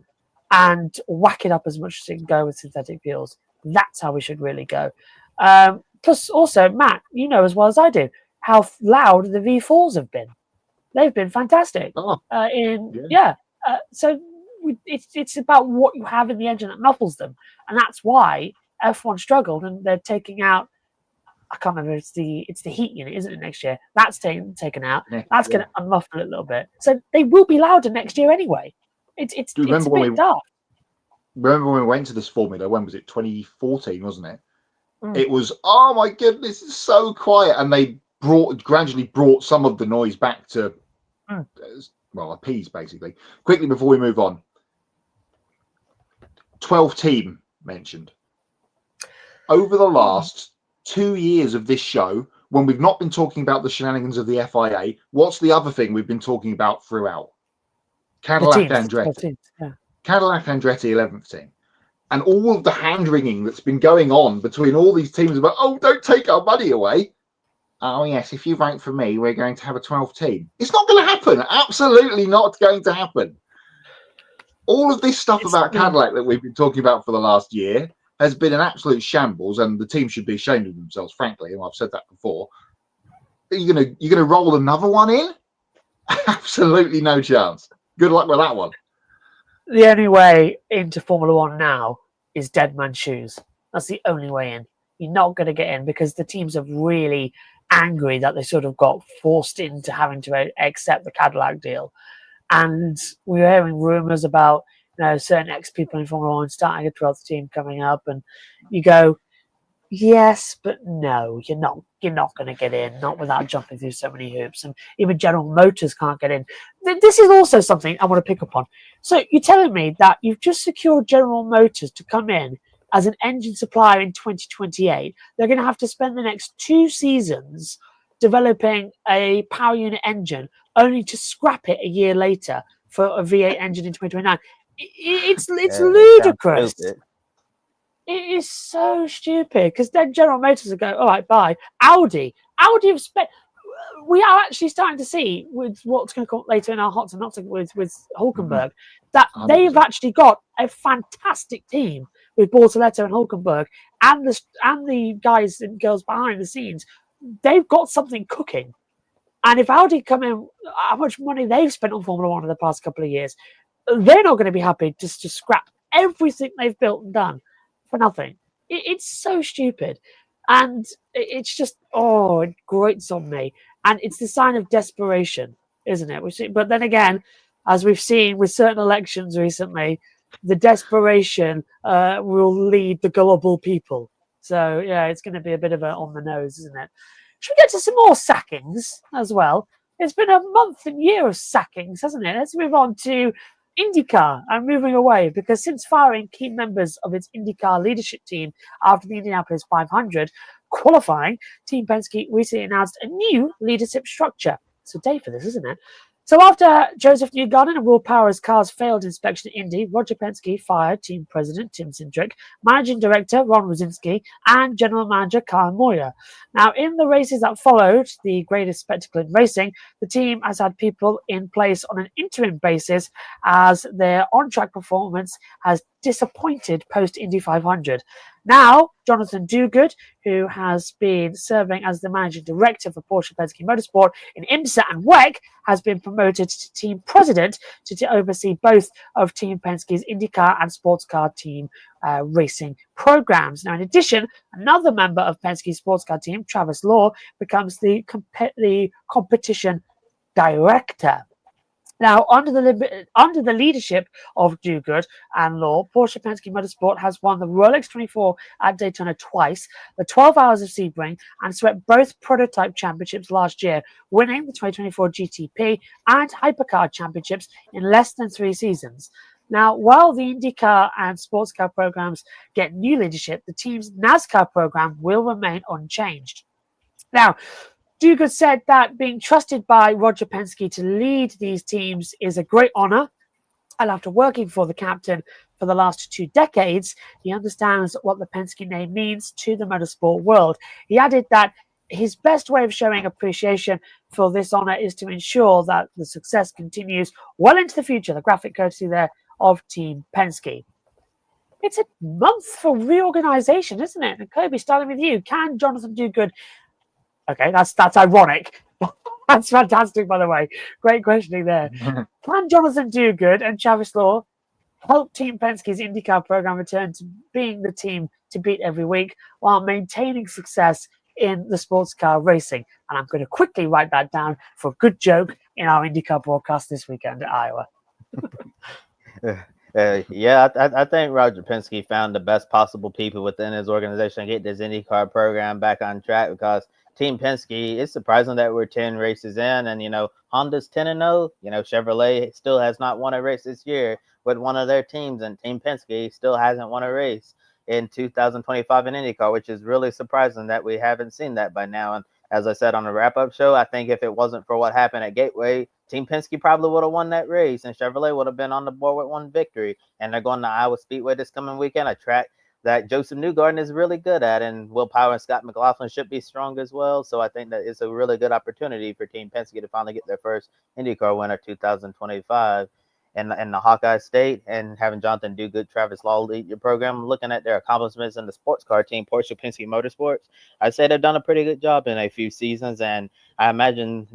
Speaker 2: and whack it up as much as it can go with synthetic fuels. That's how we should really go. Plus, also, Matt, you know as well as I do how loud the V4s have been. They've been fantastic. So it's about what you have in the engine that muffles them, and that's why F1 struggled, and they're taking out. I can't remember. It's the heat unit, isn't it? Next year, that's taken out. That's going to unmuffle it a little bit. So they will be louder next year anyway. It's a bit daft.
Speaker 3: Remember when we went to this Formula? When was it? 2014, wasn't it? It was, oh my goodness, it's so quiet, and they gradually brought some of the noise back to appease basically. Quickly before we move on, 12 team mentioned over the last 2 years of this show. When we've not been talking about the shenanigans of the FIA, what's the other thing we've been talking about throughout? Cadillac Andretti. Cadillac Andretti 11th team. And all of the hand-wringing that's been going on between all these teams about, oh, don't take our money away. Oh, yes, if you vote for me, we're going to have a 12th team. It's not going to happen. Absolutely not going to happen. All of this stuff about Cadillac that we've been talking about for the last year has been an absolute shambles, and the team should be ashamed of themselves, frankly, and I've said that before. Are you gonna roll another one in? Absolutely no chance. Good luck with that one.
Speaker 2: The only way into Formula One now is dead man's shoes. That's the only way in. You're not going to get in because the teams are really angry that they sort of got forced into having to accept the Cadillac deal. And we were hearing rumours about certain ex-people in Formula One starting a 12th team coming up, and you go, yes, but no, you're not going to get in, not without jumping through so many hoops. And even General Motors can't get in. This is also something I want to pick up on. So you're telling me that you've just secured General Motors to come in as an engine supplier in 2028. They're going to have to spend the next 2 seasons developing a power unit engine only to scrap it a year later for a V8 engine in 2029. It's ludicrous. It is so stupid, because then General Motors will go, all right, bye. Audi have spent. We are actually starting to see with what's going to come later in our hot and not with Hulkenberg that they've actually got a fantastic team with Bortoletto and Hulkenberg and the guys and girls behind the scenes. They've got something cooking. And if Audi come in, how much money they've spent on Formula One in the past couple of years, they're not going to be happy just to scrap everything they've built and done for nothing. It's so stupid. And it's just, it grates on me. And it's the sign of desperation, isn't it? But then again, as we've seen with certain elections recently, the desperation will lead the gullible people. So, yeah, it's going to be a bit of a on the nose, isn't it? Should we get to some more sackings as well? It's been a month and year of sackings, hasn't it? Let's move on to IndyCar and moving away, because since firing key members of its IndyCar leadership team after the Indianapolis 500 qualifying, Team Penske recently announced a new leadership structure. It's a day for this, isn't it? So after Joseph Newgarden and Will Power's cars failed inspection at Indy, Roger Penske fired Team President Tim Cindric, Managing Director Ron Wazinski, and General Manager Kyle Moyer. Now, in the races that followed, the greatest spectacle in racing, the team has had people in place on an interim basis as their on-track performance has disappointed post-Indy 500. Now, Jonathan Duguid, who has been serving as the managing director for Porsche Penske Motorsport in IMSA and WEC, has been promoted to team president to oversee both of Team Penske's IndyCar and sports car team racing programs. Now, in addition, another member of Penske's sports car team, Travis Law, becomes the competition director. Now, under the leadership of Duguid and Law, Porsche Penske Motorsport has won the Rolex 24 at Daytona twice, the 12 Hours of Sebring, and swept both prototype championships last year, winning the 2024 GTP and Hypercar championships in less than 3 seasons. Now, while the IndyCar and sports car programs get new leadership, the team's NASCAR program will remain unchanged. Now, Duguid said that being trusted by Roger Penske to lead these teams is a great honor. And after working for the captain for the last 2 decades, he understands what the Penske name means to the motorsport world. He added that his best way of showing appreciation for this honor is to ensure that the success continues well into the future. The graphic courtesy there of Team Penske. It's a month for reorganization, isn't it? And Kobe, starting with you, can Jonathan Duguid... Okay, that's ironic. That's fantastic, by the way. Great questioning there. Can Jonathan Duguid and Travis Law help Team Penske's IndyCar program return to being the team to beat every week while maintaining success in the sports car racing? And I'm going to quickly write that down for a good joke in our IndyCar broadcast this weekend at Iowa.
Speaker 1: I think Roger Penske found the best possible people within his organization to get this IndyCar program back on track, because Team Penske, it's surprising that we're 10 races in, and Honda's 10-0. Chevrolet still has not won a race this year with one of their teams, and Team Penske still hasn't won a race in 2025 in IndyCar, which is really surprising that we haven't seen that by now. And as I said on the wrap-up show, I think if it wasn't for what happened at Gateway, Team Penske probably would have won that race, and Chevrolet would have been on the board with 1 victory. And they're going to Iowa Speedway this coming weekend, a track that Joseph Newgarden is really good at, and Will Power and Scott McLaughlin should be strong as well. So I think that it's a really good opportunity for Team Penske to finally get their first IndyCar winner 2025 in the Hawkeye State, and having Jonathan Duguid, Travis Law lead your program. Looking at their accomplishments in the sports car team, Porsche Penske Motorsports, I'd say they've done a pretty good job in a few seasons, and I imagine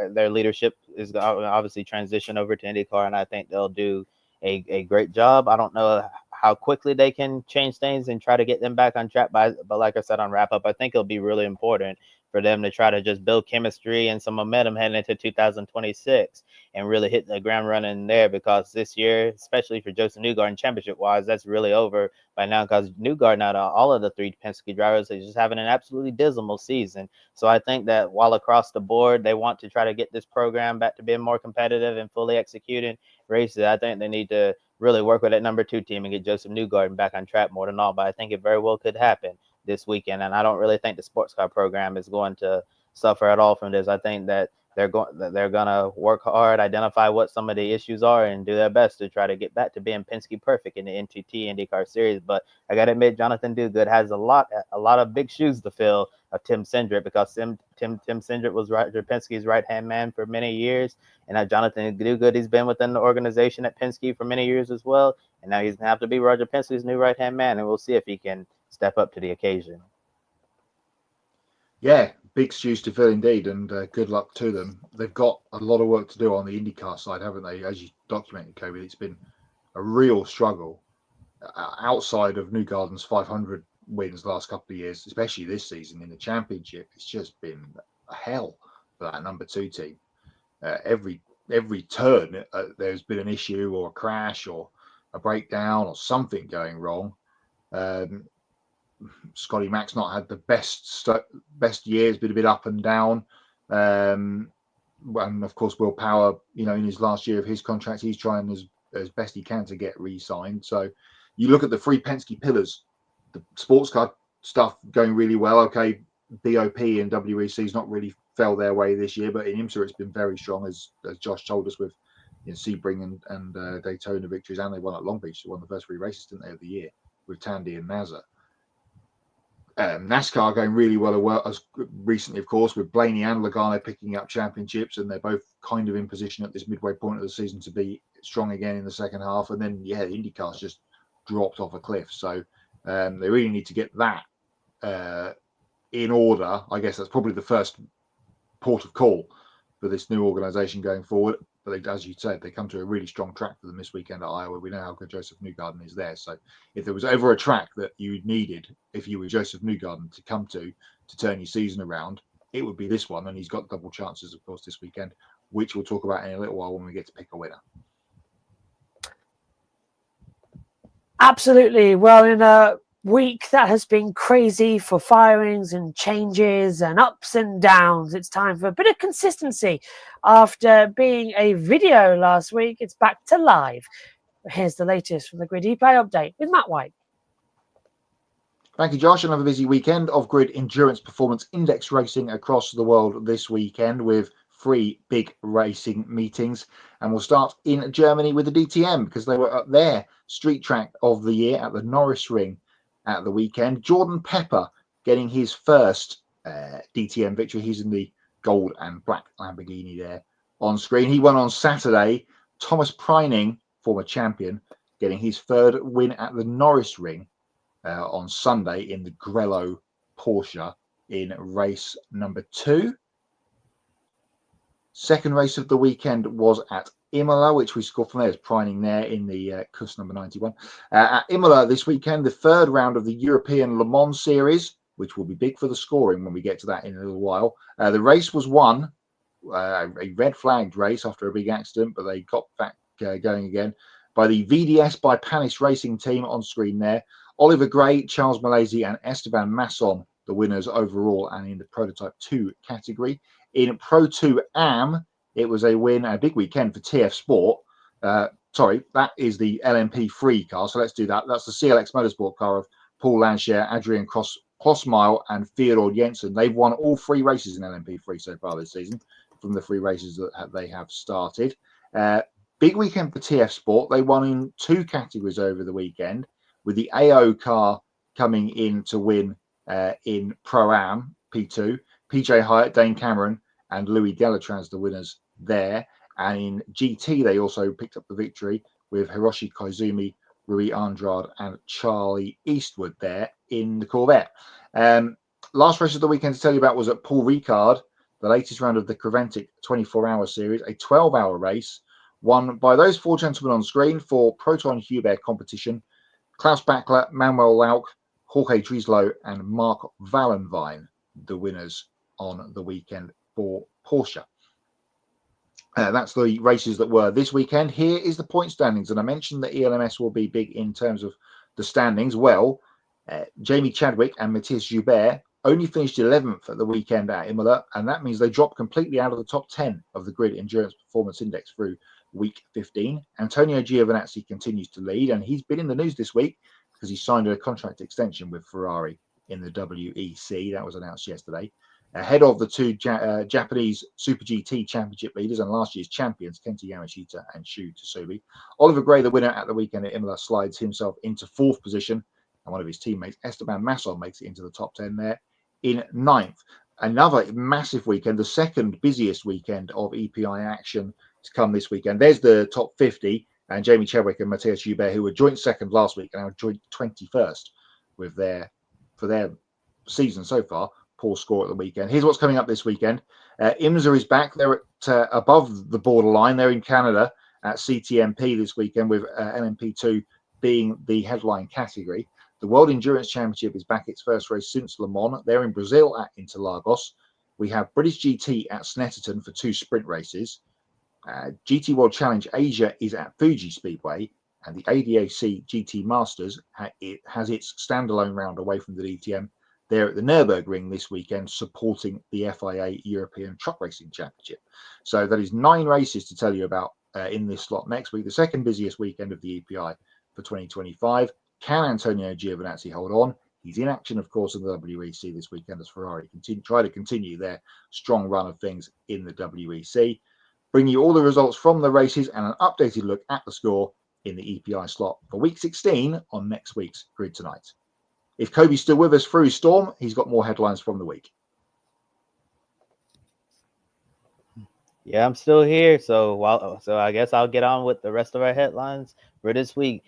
Speaker 1: their leadership is obviously transition over to IndyCar, and I think they'll do a great job. I don't know how quickly they can change things and try to get them back on track. But like I said on wrap up, I think it'll be really important for them to try to just build chemistry and some momentum heading into 2026 and really hit the ground running there, because this year, especially for Joseph Newgarden championship wise, that's really over by now, because Newgarden, out of all of the 3 Penske drivers, is just having an absolutely dismal season. So I think that while across the board they want to try to get this program back to being more competitive and fully executing races, I think they need to really work with that number 2 team and get Joseph Newgarden back on track more than all. But I think it very well could happen this weekend, and I don't really think the sports car program is going to suffer at all from this. I think that they're gonna work hard, identify what some of the issues are, and do their best to try to get back to being Penske perfect in the NTT IndyCar Series. But I gotta admit, Jonathan Duguid has a lot of big shoes to fill of Tim Cindric, because Tim Cindric was Roger Penske's right-hand man for many years, and now Jonathan Duguid, he's been within the organization at Penske for many years as well, and now he's gonna have to be Roger Penske's new right-hand man, and we'll see if he can step up to the occasion.
Speaker 3: Yeah, big shoes to fill indeed, and good luck to them. They've got a lot of work to do on the IndyCar side, haven't they? As you documented, Kobe, it's been a real struggle outside of Newgarden's 500 wins the last couple of years, especially this season in the championship. It's just been a hell for that number 2 team. Every turn, there's been an issue or a crash or a breakdown or something going wrong. Scotty Mack's not had the best years, been a bit up and down. And of course, Will Power, in his last year of his contract, he's trying as best he can to get re-signed. So you look at the three Penske pillars, the sports car stuff going really well. Okay, BOP and WEC's not really fell their way this year, but in IMSA it's been very strong, as Josh told us, with Sebring and Daytona victories, and they won at Long Beach. They won the first 3 races, didn't they, of the year, with Tandy and Mazza. NASCAR going really well as recently, of course, with Blaney and Logano picking up championships, and they're both kind of in position at this midway point of the season to be strong again in the second half. And then, the IndyCar's just dropped off a cliff. So they really need to get that in order. I guess that's probably the first port of call for this new organisation going forward. But as you said, they come to a really strong track for them this weekend at Iowa. We know how good Joseph Newgarden is there. So if there was ever a track that you needed, if you were Joseph Newgarden to come to turn your season around, it would be this one. And he's got double chances, of course, this weekend, which we'll talk about in a little while when we get to pick a winner.
Speaker 2: Absolutely. Well, in a week that has been crazy for firings and changes and ups and downs, it's time for a bit of consistency. After being a video last week, it's back to live. Here's the latest from the Grid Replay Update with Matt White.
Speaker 3: Thank you, Josh. Another busy weekend of Grid Endurance Performance Index racing across the world this weekend, with 3 big racing meetings. And we'll start in Germany with the DTM, because they were at their street track of the year at the Norris Ring at the weekend. Jordan Pepper getting his first DTM victory. He's in the gold and black Lamborghini there on screen. He won on Saturday. Thomas Preining, former champion, getting his 3rd win at the Norris Ring on Sunday in the Grello Porsche in race number 2. Second race of the weekend was at Imola, which we scored from there. There's Preining there in the Kuss number 91. At Imola this weekend, the 3rd round of the European Le Mans Series, which will be big for the scoring when we get to that in a little while. The race was won, a red flagged race after a big accident, but they got back going again, by the VDS by Panis Racing team on screen there. Oliver Gray, Charles Malaysia and Esteban Masson, the winners overall and in the Prototype 2 category. In Pro 2 AM, it was a win, a big weekend for TF Sport. Sorry, that is the LMP3 car. So let's do that. That's the CLX Motorsport car of Paul Lanscher, Adrian Klossmile and Theodor Jensen. They've won all 3 races in LMP3 so far this season from the 3 races that they have started. Big weekend for TF Sport. They won in 2 categories over the weekend, with the AO car coming in to win in Pro-Am P2. PJ Hyatt, Dane Cameron and Louis Delatraz, the winners there. And in GT, they also picked up the victory with Hiroshi Koizumi, Rui Andrade and Charlie Eastwood there in the Corvette. Last race of the weekend to tell you about was at Paul Ricard, the latest round of the Creventic 24-hour series, a 12-hour race won by those 4 gentlemen on screen for Proton Hubert competition: Klaus Backler, Manuel Lauck, Jorge Drislow and Mark Wallenwein, the winners on the weekend for Porsche. That's the races that were this weekend. Here is the point standings, and I mentioned that ELMS will be big in terms of the standings. Well, Jamie Chadwick and Matthias Joubert only finished 11th at the weekend at Imola, and that means they dropped completely out of the top 10 of the Grid Endurance Performance Index through week 15. Antonio Giovinazzi continues to lead, and he's been in the news this week because he signed a contract extension with Ferrari in the WEC. That was announced yesterday. Ahead of the 2 Japanese Super GT Championship leaders and last year's champions, Kenta Yamashita and Shu Tsubi. Oliver Gray, the winner at the weekend at Imola, slides himself into 4th position, and one of his teammates, Esteban Masson, makes it into the top 10 there in 9th. Another massive weekend, the second busiest weekend of EPI action to come this weekend. There's the top 50, and Jamie Chadwick and Matthias Joubert, who were joint second last week, and now joint 21st with for their season so far. Poor score at the weekend. Here's what's coming up this weekend. IMSA is back. They're at above the borderline. They're in Canada at CTMP this weekend, with LMP2 being the headline category. The World Endurance Championship is back its first race since Le Mans. They're in Brazil at Interlagos, we have British GT at Snetterton for 2 sprint races. GT World Challenge Asia is at Fuji Speedway, and the ADAC GT Masters it has its standalone round away from the DTM. They're at the Nürburgring this weekend, supporting the FIA European Truck Racing Championship. So that is 9 races to tell you about in this slot next week, the second busiest weekend of the EPI for 2025. Can Antonio Giovinazzi hold on? He's in action, of course, in the WEC this weekend as Ferrari try to continue their strong run of things in the WEC. Bring you all the results from the races and an updated look at the score in the EPI slot for week 16 on next week's Grid Tonight. If Kobe's still with us through Storm, he's got more headlines from the week.
Speaker 1: Yeah, I'm still here. So I guess I'll get on with the rest of our headlines for this week.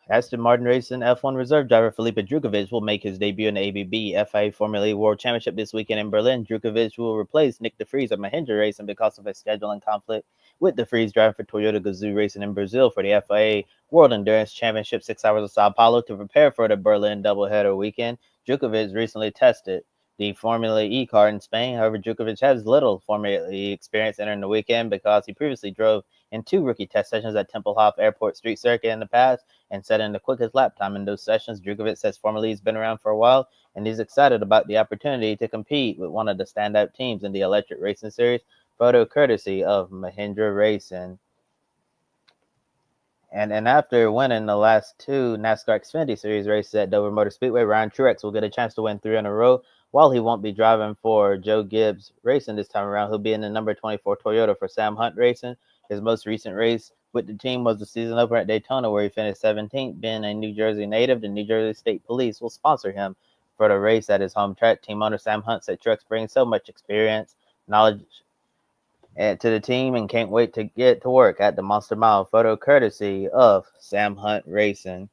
Speaker 1: Aston Martin Racing F1 reserve driver Felipe Drugovich will make his debut in the ABB FIA Formula E World Championship this weekend in Berlin. Drugovich will replace Nick de Vries of Mahindra Racing because of a scheduling conflict, with de Vries driving for Toyota Gazoo Racing in Brazil for the FIA World Endurance Championship 6 hours of Sao Paulo to prepare for the Berlin doubleheader weekend. Drugovich recently tested the Formula E car in Spain. However, Drugovich has little Formula E experience entering the weekend because he previously drove in 2 rookie test sessions at Tempelhof Airport Street Circuit in the past and set in the quickest lap time in those sessions. Drugovich says Formula E has been around for a while, and he's excited about the opportunity to compete with one of the standout teams in the electric racing series, photo courtesy of Mahindra Racing. And after winning the last 2 NASCAR Xfinity Series races at Dover Motor Speedway, Ryan Truex will get a chance to win 3 in a row. While he won't be driving for Joe Gibbs Racing this time around, he'll be in the number 24 Toyota for Sam Hunt Racing. His most recent race with the team was the season opener at Daytona, where he finished 17th. Being a New Jersey native, the New Jersey State Police will sponsor him for the race at his home track. Team owner Sam Hunt said Truex brings so much experience, knowledge to the team, and can't wait to get to work at the Monster Mile, photo courtesy of Sam Hunt Racing.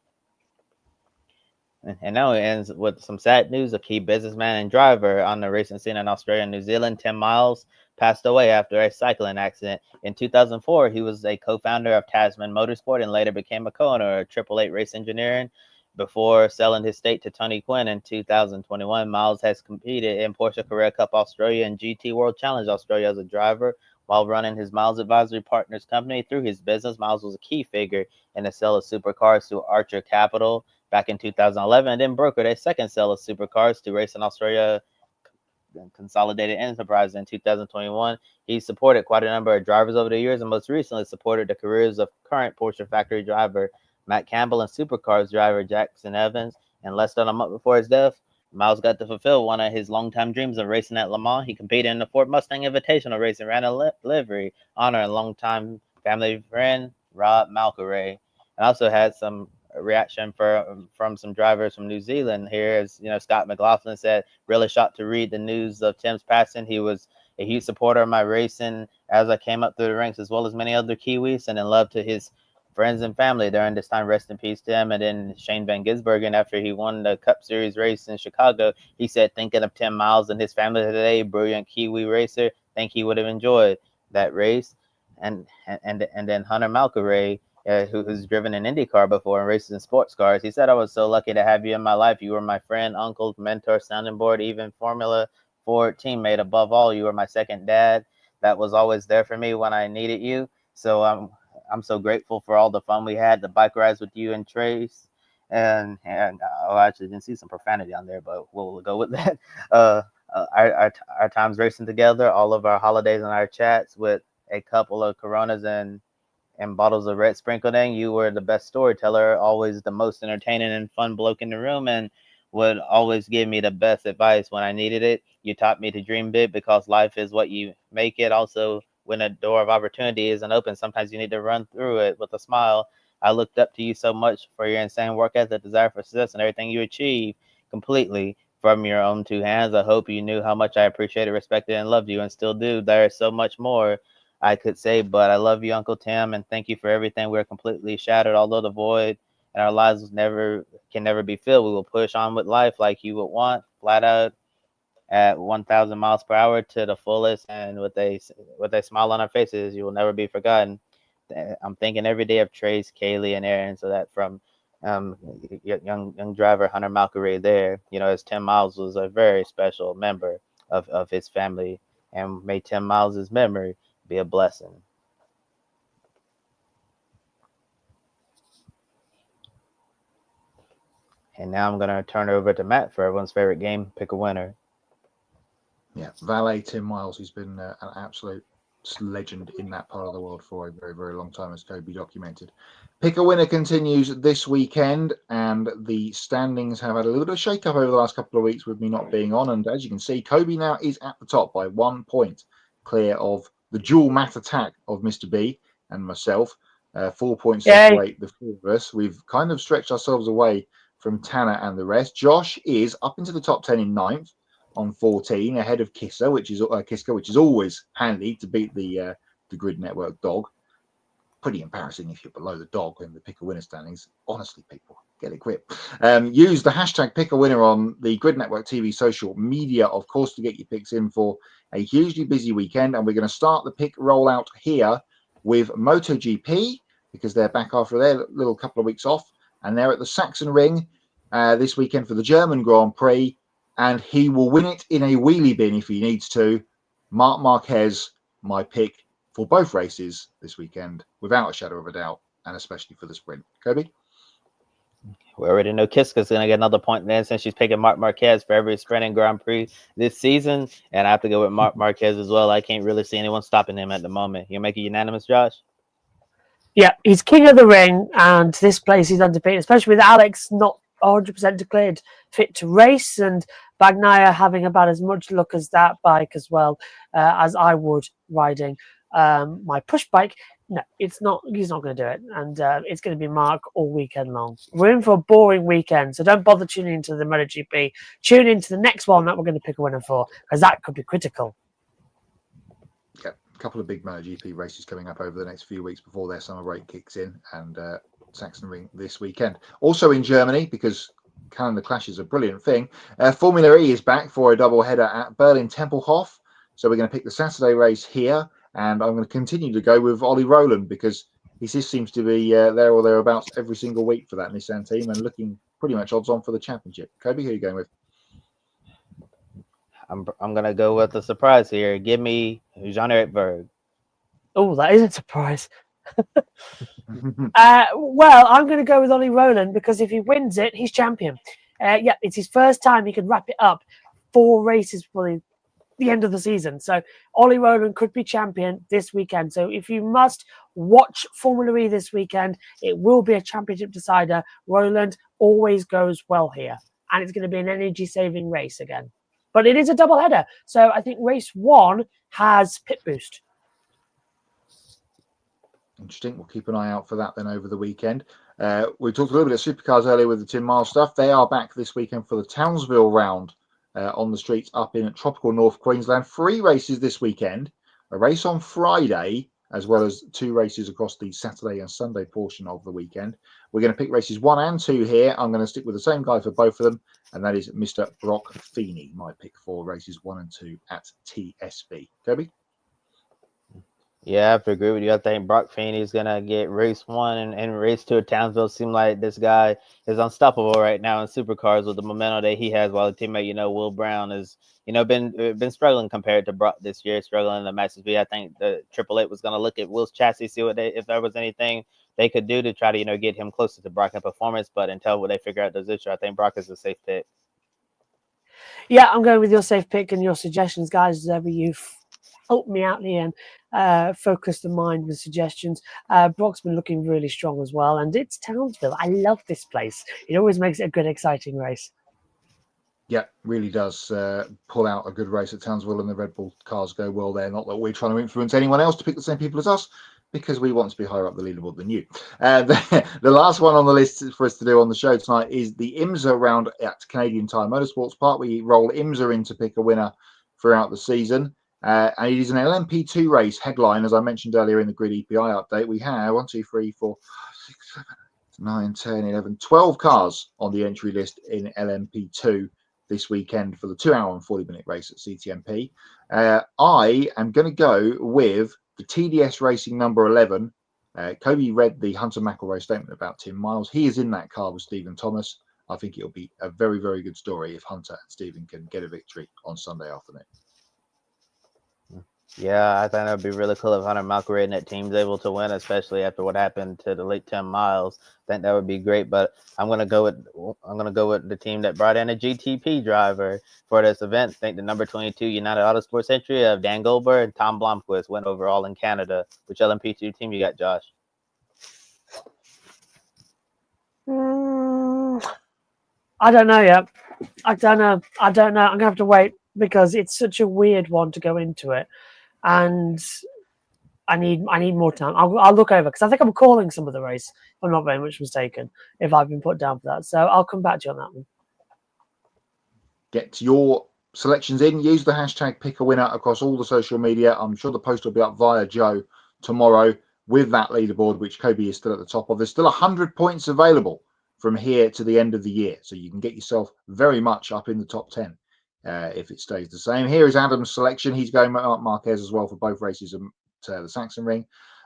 Speaker 1: And now it ends with some sad news. A key businessman and driver on the racing scene in Australia and New Zealand, Tim Miles, passed away after a cycling accident. In 2004, he was a co-founder of Tasman Motorsport and later became a co-owner of 888 Race Engineering before selling his stake to Tony Quinn in 2021. Miles has competed in Porsche Carrera Cup Australia and GT World Challenge Australia as a driver. While running his Miles Advisory Partners company through his business, Miles was a key figure in the sale of supercars to Archer Capital back in 2011, and then brokered a second sale of supercars to Racing Australia Consolidated Enterprise in 2021. He supported quite a number of drivers over the years, and most recently supported the careers of current Porsche factory driver Matt Campbell and supercars driver Jackson Evans. And less than a month before his death, Miles got to fulfill one of his longtime dreams of racing at Le Mans. He competed in the Ford Mustang Invitational race and ran a livery, honoring longtime family friend Rob Malcaray. And also had some reaction from some drivers from New Zealand here. As you know, Scott McLaughlin said, really shocked to read the news of Tim's passing. He was a huge supporter of my racing as I came up through the ranks, as well as many other Kiwis, and in love to his friends and family during this time. Rest in peace to him. And then Shane Van Gisbergen, after he won the Cup Series race in Chicago, he said, thinking of Tim Miles and his family today, brilliant Kiwi racer, think he would have enjoyed that race. And then Hunter Malcaray, who's driven an IndyCar before and races in sports cars, he said, I was so lucky to have you in my life. You were my friend, uncle, mentor, sounding board, even Formula Ford teammate. Above all, you were my second dad that was always there for me when I needed you. So I'm so grateful for all the fun we had, the bike rides with you and Trace. And I actually didn't see some profanity on there, but we'll go with that. Our times racing together, all of our holidays and our chats with a couple of Coronas and bottles of red sprinkled in. You were the best storyteller, always the most entertaining and fun bloke in the room, and would always give me the best advice when I needed it. You taught me to dream big because life is what you make it. Also, when a door of opportunity isn't open, sometimes you need to run through it with a smile. I looked up to you so much for your insane work ethic, desire for success, and everything you achieved completely from your own 2 hands. I hope you knew how much I appreciated, respected, and loved you, and still do. There is so much more I could say, but I love you, Uncle Tim, and thank you for everything. We're completely shattered, although the void in our lives can never be filled. We will push on with life like you would want, flat out at 1,000 miles per hour to the fullest, and with a smile on our faces. You will never be forgotten. I'm thinking every day of Trace, Kaylee, and Aaron. So that from young driver Hunter Malcaray there, as Tim Miles was a very special member of his family, and may Tim Miles' memory be a blessing. And now I'm going to turn it over to Matt for everyone's favorite game, pick a winner.
Speaker 3: Yeah, valet Tim Miles, who's been an absolute legend in that part of the world for a very, very long time, as Kobe documented. Pick a winner continues this weekend, and the standings have had a little bit of shake-up over the last couple of weeks with me not being on. And as you can see, Kobe now is at the top by 1 point, clear of the dual mat attack of Mr. B and myself. 4 points separate the four of us. We've kind of stretched ourselves away from Tanner and the rest. Josh is up into the top 10 in 9th on 14, ahead of Kiska, which is always handy to beat the Grid Network dog. Pretty embarrassing if you're below the dog in the pick a winner standings. Honestly, people, get a grip. Use the hashtag pick a winner on the Grid Network TV social media, of course, to get your picks in for a hugely busy weekend. And we're going to start the pick rollout here with MotoGP, because they're back after their little couple of weeks off, and they're at the Saxon Ring this weekend for the German Grand Prix, and he will win it in a wheelie bin if he needs to. Marc Marquez, my pick for both races this weekend, without a shadow of a doubt, and especially for the sprint. Kobe?
Speaker 1: We already know Kiska's going to get another point there since she's picking Marc Marquez for every sprint and Grand Prix this season, and I have to go with Marc Marquez as well. I can't really see anyone stopping him at the moment. You make it unanimous, Josh?
Speaker 2: Yeah, he's king of the ring, and this place is undefeated, especially with Alex not 100% declared fit to race, and Bagnaia having about as much luck as that bike as well as I would riding my push bike. No, it's not. He's not going to do it, and it's going to be Mark all weekend long. We're in for a boring weekend, so don't bother tuning into the MotoGP. Tune into the next one that we're going to pick a winner for, because that could be critical.
Speaker 3: Yeah, a couple of big MotoGP races coming up over the next few weeks before their summer break kicks in, and Saxon Ring this weekend. Also in Germany, because calendar clash is a brilliant thing, Formula E is back for a double header at Berlin Tempelhof. So we're going to pick the Saturday race here, and I'm going to continue to go with Ollie Rowland, because he just seems to be there or thereabouts every single week for that Nissan team, and looking pretty much odds on for the championship. Kobe, who are you going with?
Speaker 1: I'm going to go with a surprise here. Give me Jean-Eric Berg.
Speaker 2: Oh, that is a surprise. Well, I'm going to go with Ollie Rowland, because if he wins it, he's champion. Yeah, it's his first time he could wrap it up 4 races for the end of the season. So Ollie Rowland could be champion this weekend. So if you must watch Formula E this weekend, it will be a championship decider. Rowland always goes well here, and it's going to be an energy-saving race again. But it is a double header, so I think race 1 has pit boost.
Speaker 3: Interesting. We'll keep an eye out for that then over the weekend. We talked a little bit of supercars earlier with the Tim Miles stuff. They are back this weekend for the Townsville round on the streets up in tropical North Queensland. 3 races this weekend, a race on Friday, as well as 2 races across the Saturday and Sunday portion of the weekend. We're going to pick races 1 and 2 here. I'm going to stick with the same guy for both of them, and that is Mr. Brock Feeney, my pick for races 1 and 2 at TSB. Kobe?
Speaker 1: Yeah, I have to agree with you. I think Brock Feeney is going to get race 1 and race 2 at Townsville. Seem like this guy is unstoppable right now in supercars with the momentum that he has, while the teammate, Will Brown is, been struggling compared to Brock this year, struggling in the Max's B. I think the Triple Eight was going to look at Will's chassis, see if there was anything they could do to try to, get him closer to Brock in performance. But until they figure out those issues, I think Brock is a safe pick.
Speaker 2: Yeah, I'm going with your safe pick and your suggestions, guys, as ever. You've helped me out here and focus the mind with suggestions. Brock's been looking really strong as well, and it's Townsville. I love this place. It always makes it a good, exciting race.
Speaker 3: Yeah, really does pull out a good race at Townsville, and the Red Bull cars go well there. Not that we're trying to influence anyone else to pick the same people as us, because we want to be higher up the leaderboard than you. The last one on the list for us to do on the show tonight is the IMSA round at Canadian Tire Motorsports Park. We roll IMSA in to pick a winner throughout the season. And it is an LMP2 race headline, as I mentioned earlier in the Grid EPI update. We have 1, 2, 3, 4, 6, 7, 8, 9, 10, 11, 12 cars on the entry list in LMP2 this weekend for the 2-hour and 40-minute race at CTMP. I am going to go with the TDS Racing number 11. Kobe read the Hunter McElroy statement about Tim Miles. He is in that car with Stephen Thomas. I think it'll be a very, very good story if Hunter and Stephen can get a victory on Sunday afternoon.
Speaker 1: Yeah, I think that would be really cool if Hunter Malcolm and that team's able to win, especially after what happened to the late 10 miles. I think that would be great. But I'm gonna go with the team that brought in a GTP driver for this event. I think the number 22 United Autosports entry of Dan Goldberg and Tom Blomqvist went overall in Canada. Which LMP2 team you got, Josh?
Speaker 2: I don't know yet. I don't know. I'm gonna have to wait because it's such a weird one to go into it, and I need more time. I'll look over because I think I'm calling some of the race. If I'm not very much mistaken, if I've been put down for that, so I'll come back to you on that one.
Speaker 3: Get your selections in. Use the hashtag pick a winner across all the social media. I'm sure the post will be up via Joe tomorrow with that leaderboard, which Kobe is still at the top of. There's still 100 points available from here to the end of the year, so you can get yourself very much up in the top 10 if it stays the same. Here is Adam's selection. He's going Marc Marquez as well for both races at the Saxon Ring,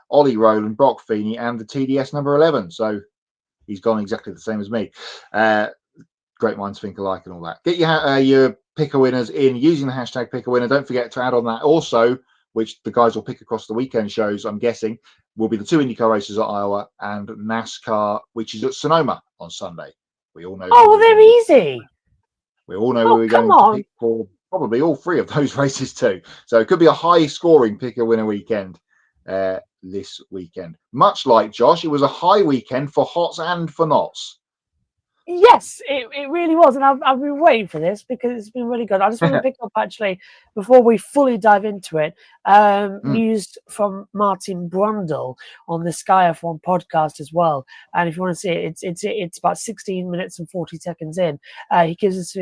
Speaker 3: Ollie Rowland, Brock Feeney, and the TDS number 11. So he's gone exactly the same as me. Great minds think alike and all that. Get your picker winners in using the hashtag pick a winner. Don't forget to add on that also, which the guys will pick across the weekend shows, I'm guessing, will be the 2 IndyCar races at Iowa and NASCAR, which is at Sonoma on Sunday. We all know.
Speaker 2: Oh, well, they're easy.
Speaker 3: We all know who we're going to pick for probably all 3 of those races too. So it could be a high-scoring picker winner weekend this weekend. Much like Josh, it was a high weekend for hots and for nots.
Speaker 2: Yes, it really was. And I've been waiting for this because it's been really good. I just want to pick up, actually, before we fully dive into it, news from Martin Brundle on the Sky F1 podcast as well. And if you want to see it, it's about 16 minutes and 40 seconds in. He gives us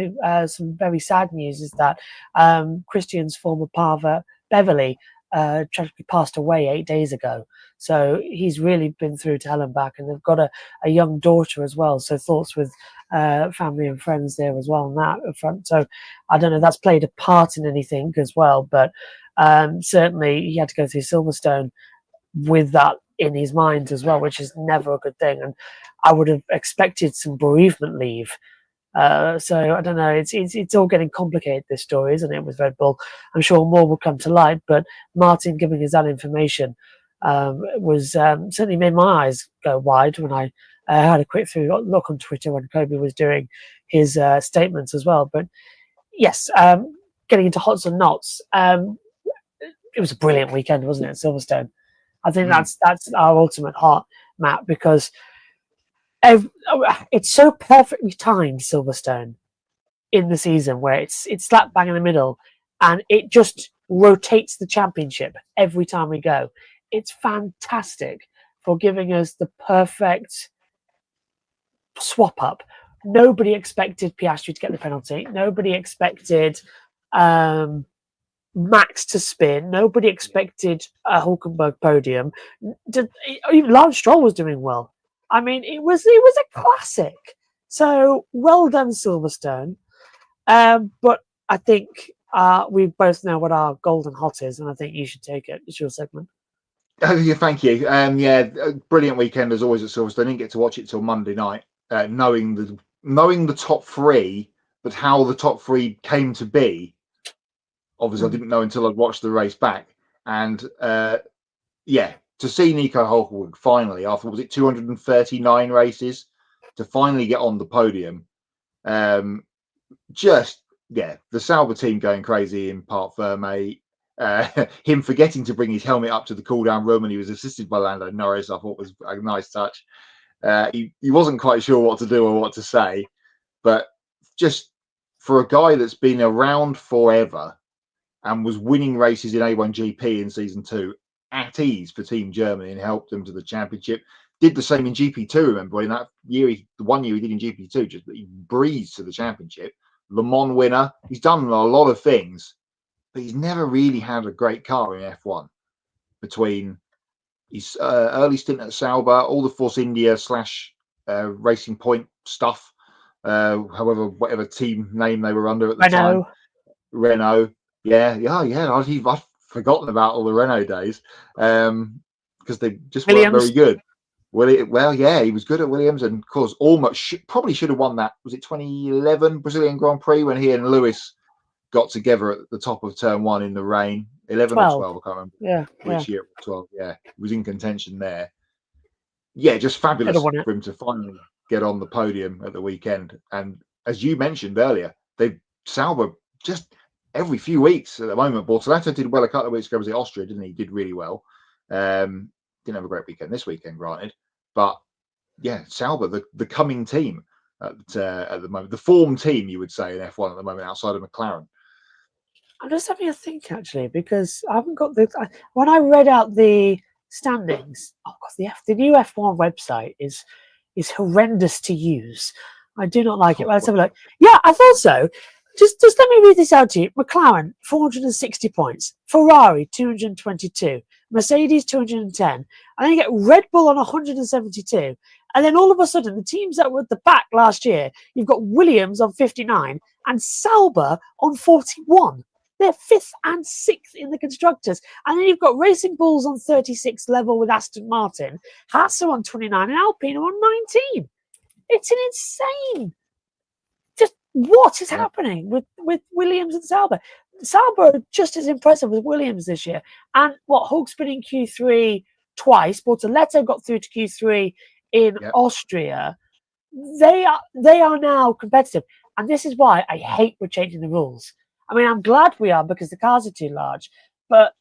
Speaker 2: some very sad news, is that Christian's former partner, Beverly, tragically passed away 8 days ago. So he's really been through to hell and back, and they've got a young daughter as well. So thoughts with family and friends there as well on that front. So I don't know if that's played a part in anything as well, but certainly he had to go through Silverstone with that in his mind as well, which is never a good thing. And I would have expected some bereavement leave. So I don't know. It's all getting complicated, this story, isn't it, with Red Bull? I'm sure more will come to light, but Martin giving us that information was certainly made my eyes go wide when I had a quick look on Twitter when Kobe was doing his statements as well. But yes, getting into hots and nots, it was a brilliant weekend, wasn't it, at Silverstone? I think that's our ultimate hot, Matt, because it's so perfectly timed, Silverstone, in the season where it's slap bang in the middle, and it just rotates the championship every time we go. It's fantastic for giving us the perfect swap up. Nobody expected Piastri to get the penalty. Nobody expected Max to spin. Nobody expected a Hulkenberg podium. Even Lance Stroll was doing well. I mean, it was a classic. So well done, Silverstone. But I think we both know what our golden hot is, and I think you should take it. It's your segment.
Speaker 3: Oh, yeah, thank you. Yeah, brilliant weekend as always at Silverstone. I didn't get to watch it till Monday night, knowing the top 3, but how the top 3 came to be. Obviously, I didn't know until I'd watched the race back. And yeah, to see Nico Hulkenberg finally, after, was it 239 races, to finally get on the podium. Just, yeah, the Sauber team going crazy in Parc Fermé. Him forgetting to bring his helmet up to the cool-down room, and he was assisted by Lando Norris, I thought was a nice touch. He wasn't quite sure what to do or what to say, but just for a guy that's been around forever and was winning races in A1GP in season 2 at ease for Team Germany and helped them to the championship. Did the same in GP2, remember, in that year, the 1 year he did in GP2, just he breezed to the championship. Le Mans winner. He's done a lot of things, but he's never really had a great car in F1. Between his early stint at Sauber, all the Force India / Racing Point stuff, whatever team name they were under at the time. Renault. Yeah. I've forgotten about all the Renault days because they just weren't very good. Well, yeah, he was good at Williams, and of course, probably should have won that. Was it 2011 Brazilian Grand Prix when he and Lewis got together at the top of turn 1 in the rain? 11 or 12, I can't remember
Speaker 2: Yeah,
Speaker 3: which year. 12, yeah, he was in contention there. Yeah, just fabulous
Speaker 2: Could've won it.
Speaker 3: for him to finally get on the podium at the weekend. And as you mentioned earlier, Sauber just every few weeks at the moment. Bortoleto did well a couple of weeks ago. Was it Austria? Didn't he? Did really well. Didn't have a great weekend this weekend, granted, but yeah, Sauber, the coming team at the moment, the form team, you would say, in F1 at the moment, outside of McLaren.
Speaker 2: I'm just having a think actually, because I haven't got when I read out the standings. Oh God, the new F1 website is horrendous to use. I do not like it. Let's have a look. Yeah, I thought so. Just let me read this out to you. McLaren 460 points, Ferrari 222, Mercedes 210, and then you get Red Bull on 172. And then all of a sudden, the teams that were at the back last year, you've got Williams on 59 and Sauber on 41. They're 5th and 6th in the constructors. And then you've got Racing Bulls on 36 level with Aston Martin, Haas on 29 and Alpine on 19. It's an insane. Just what is happening with Williams and Sauber? Sauber are just as impressive as Williams this year. And Hulk's been in Q3 twice. Bortoleto got through to Q3 in Austria. They are now competitive. And this is why I hate we're changing the rules. I mean, I'm glad we are because the cars are too large. But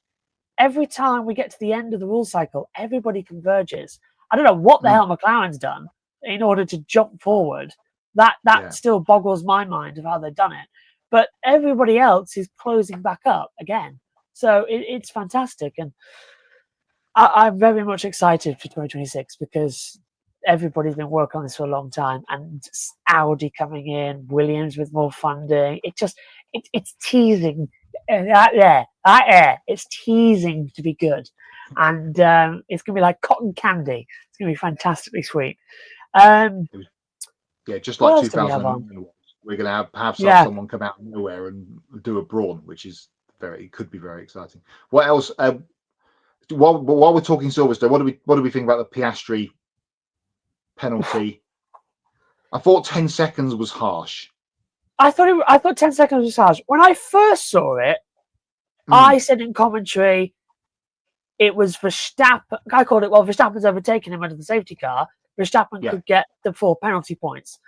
Speaker 2: every time we get to the end of the rule cycle, everybody converges. I don't know what the hell McLaren's done in order to jump forward. That still boggles my mind of how they've done it. But everybody else is closing back up again. So it's fantastic. And I'm very much excited for 2026 because everybody's been working on this for a long time. And Audi coming in, Williams with more funding. It's teasing. It's teasing to be good. And it's going to be like cotton candy. It's going to be fantastically sweet.
Speaker 3: Just like 2001, we're going to have someone come out of nowhere and do a brawn, which is it could be very exciting. What else? While we're talking Silverstone, what do we think about the Piastri penalty? I thought 10 seconds was harsh. I
Speaker 2: thought 10 seconds was harsh. When I first saw it, I said in commentary, it was Verstappen. I called it, Verstappen's overtaken him under the safety car. Verstappen could get the 4 penalty points.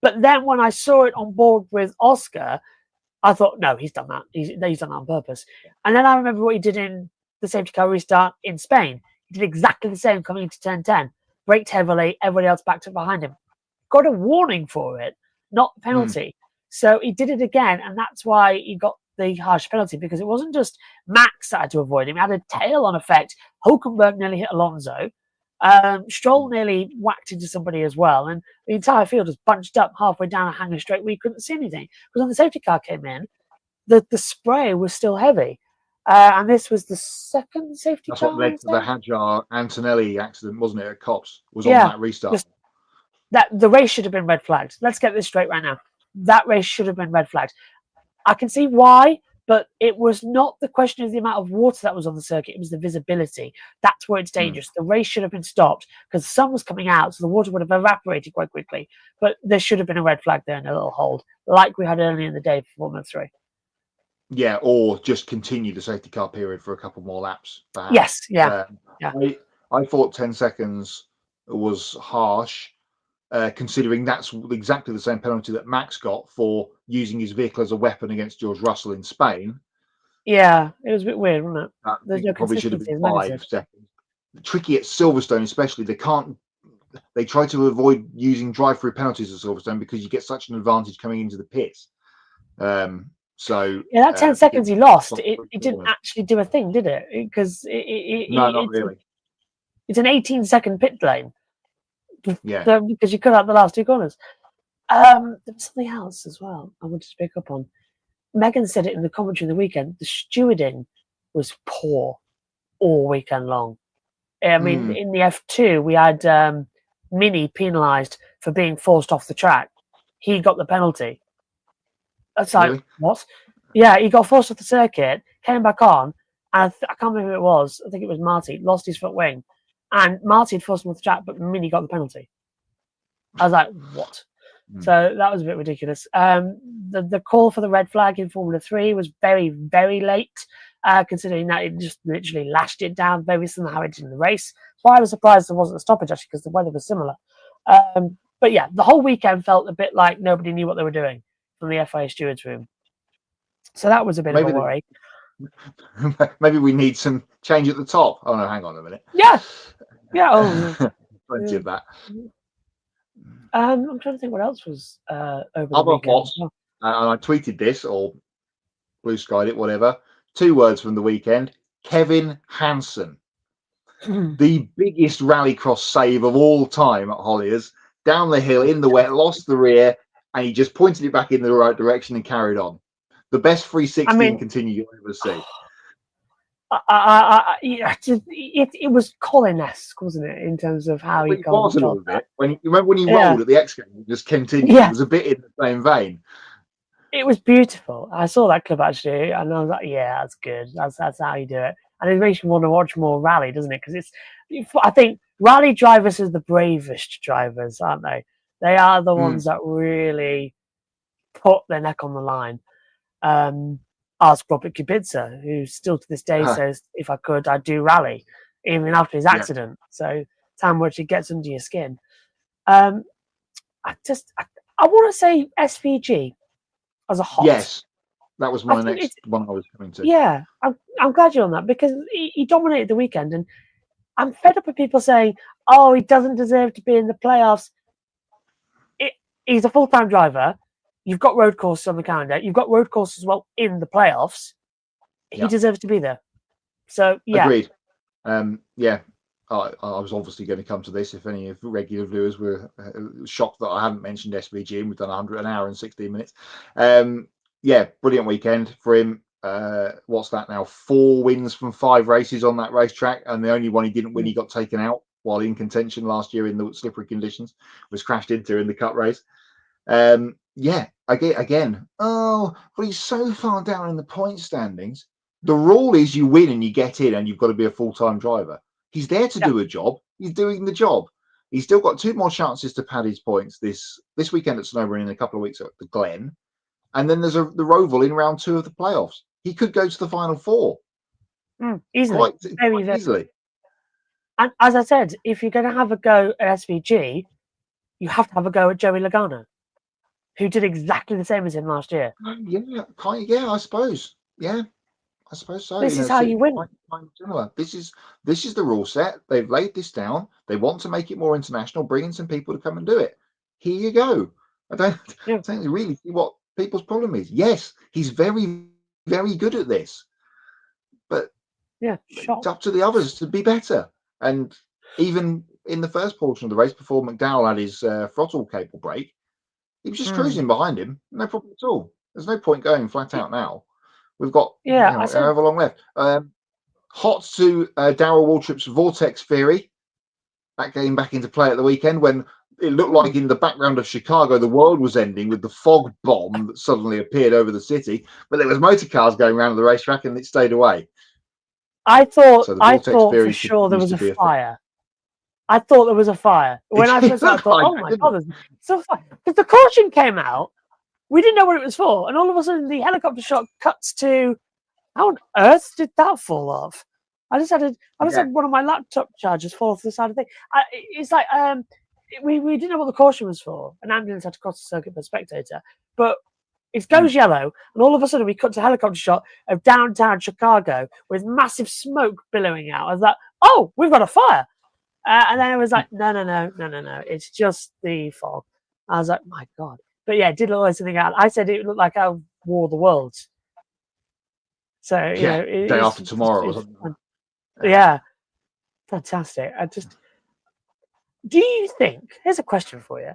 Speaker 2: But then when I saw it on board with Oscar, I thought, no, he's done that. He's done that on purpose. And then I remember what he did in the safety car restart in Spain. He did exactly the same coming into turn 10. Braked heavily, everybody else backed up behind him. Got a warning for it, not penalty. So he did it again, and that's why he got the harsh penalty, because it wasn't just Max that had to avoid him. He had a tail-on effect. Hulkenberg nearly hit Alonso. Stroll nearly whacked into somebody as well, and the entire field was bunched up halfway down a hanger straight where you couldn't see anything. Because when the safety car came in, the spray was still heavy. And this was the second safety car.
Speaker 3: That's what led to the Hadjar Antonelli accident, wasn't it, at Cops? Was on that restart.
Speaker 2: The race should have been red flagged. Let's get this straight right now. That race should have been red flagged. I can see why, but it was not the question of the amount of water that was on the circuit. It was the visibility. That's where it's dangerous. The race should have been stopped because the sun was coming out, so the water would have evaporated quite quickly. But there should have been a red flag there and a little hold, like we had earlier in the day for Formula 3.
Speaker 3: Yeah, or just continue the safety car period for a couple more laps. Perhaps.
Speaker 2: Yes,
Speaker 3: I thought 10 seconds was harsh. Considering that's exactly the same penalty that Max got for using his vehicle as a weapon against George Russell in Spain.
Speaker 2: Yeah, it was a bit weird, wasn't it?
Speaker 3: There's no probably should have been 5 seconds. Tricky at Silverstone, especially. They try to avoid using drive-through penalties at Silverstone because you get such an advantage coming into the pits. So
Speaker 2: that 10 seconds he lost, it didn't actually do a thing, did it? Because
Speaker 3: not really.
Speaker 2: It's an 18-second pit lane.
Speaker 3: Yeah,
Speaker 2: because you cut out the last 2 corners. There was something else as well I wanted to pick up on. Megan said it in the commentary in the weekend. The stewarding was poor all weekend long. I mean, in the F2, we had Mini penalised for being forced off the track. He got the penalty. That's like, really? What? Yeah, he got forced off the circuit, came back on, and I can't remember who it was. I think it was Marty, lost his front wing. And Marty had forced him off the track, but Mini got the penalty. I was like, what? So that was a bit ridiculous. The call for the red flag in Formula 3 was very, very late. considering that it just literally lashed it down very similar to how it did in the race. So I was surprised there wasn't a stoppage, actually, because the weather was similar. But yeah, the whole weekend felt a bit like nobody knew what they were doing from the FIA stewards room. So that was a bit of a worry.
Speaker 3: Maybe we need some change at the top. Oh no, hang on a minute.
Speaker 2: Yeah.
Speaker 3: Plenty of that.
Speaker 2: I'm trying to think what else was over the
Speaker 3: Other
Speaker 2: weekend.
Speaker 3: pots, and I tweeted this or blue skied it, whatever. 2 words from the weekend: Kevin Hansen, the biggest rallycross save of all time at Holliers. Down the hill in the wet, lost the rear, and he just pointed it back in the right direction and carried on. The best 360 continue you'll ever see.
Speaker 2: It was Colin-esque, wasn't it, in terms of how he got
Speaker 3: was a little bit. You remember when he rolled at the X Games, it just continued. It was a bit in the same vein.
Speaker 2: It was beautiful. I saw that clip actually, and I was like, "Yeah, that's good. That's how you do it." And it makes you want to watch more rally, doesn't it? Because I think rally drivers are the bravest drivers, aren't they? They are the ones that really put their neck on the line. Ask Robert Kubica, who still to this day says, "If I could, I'd do rally," even after his accident. So it's how much it gets under your skin. I want to say SVG as a hot.
Speaker 3: Yes, that was my next one I was coming to.
Speaker 2: Yeah, I'm glad you're on that because he dominated the weekend, and I'm fed up with people saying, "Oh, he doesn't deserve to be in the playoffs." He's a full-time driver. You've got road courses on the calendar. You've got road courses as well in the playoffs. He deserves to be there. So, yeah.
Speaker 3: Agreed. I was obviously going to come to this if any of the regular viewers were shocked that I hadn't mentioned SVG, and we've done an hour and 16 minutes. Brilliant weekend for him. What's that now? 4 wins from 5 races on that racetrack, and the only one he didn't win, he got taken out while in contention last year in the slippery conditions, was crashed into in the cup race. Again. Oh, but he's so far down in the point standings. The rule is you win and you get in, and you've got to be a full-time driver. He's there to do a job. He's doing the job. He's still got 2 more chances to pad his points this weekend at Snowburn, in a couple of weeks at the Glen, and then there's the Roval in round 2 of the playoffs. He could go to the final 4
Speaker 2: easily, very easily. And as I said, if you're going to have a go at SVG, you have to have a go at Joey Logano, who did exactly the same as him last year.
Speaker 3: I suppose. Yeah, I suppose so.
Speaker 2: This is how you win.
Speaker 3: Similar. This is the rule set. They've laid this down. They want to make it more international, bring in some people to come and do it. Here you go. I don't really see what people's problem is. Yes, he's very, very good at this, but it's up to the others to be better. And even in the first portion of the race, before McDowell had his throttle cable break, he was just cruising behind him. No problem at all. There's no point going flat out now. We've got however long left. Hot to Darrell Waltrip's Vortex Theory. That came back into play at the weekend when it looked like in the background of Chicago the world was ending with the fog bomb that suddenly appeared over the city. But there was motor cars going around the racetrack and it stayed away.
Speaker 2: I thought for sure there was a fire. I thought there was a fire. When I first started, I thought, oh my God, there's so fire. Because the caution came out, we didn't know what it was for. And all of a sudden, the helicopter shot cuts to, how on earth did that fall off? I just had one of my laptop chargers fall off the side of the thing. It's like, we didn't know what the caution was for. An ambulance had to cross the circuit per spectator. But it goes yellow, and all of a sudden we cut to a helicopter shot of downtown Chicago with massive smoke billowing out. I was like, oh, we've got a fire. And then it was like, no. It's just the fog. I was like, my God. But yeah, it did look like something out. I said it looked like our War of the Worlds. So,
Speaker 3: day after tomorrow or something.
Speaker 2: Yeah. Fantastic. Do you think, here's a question for you.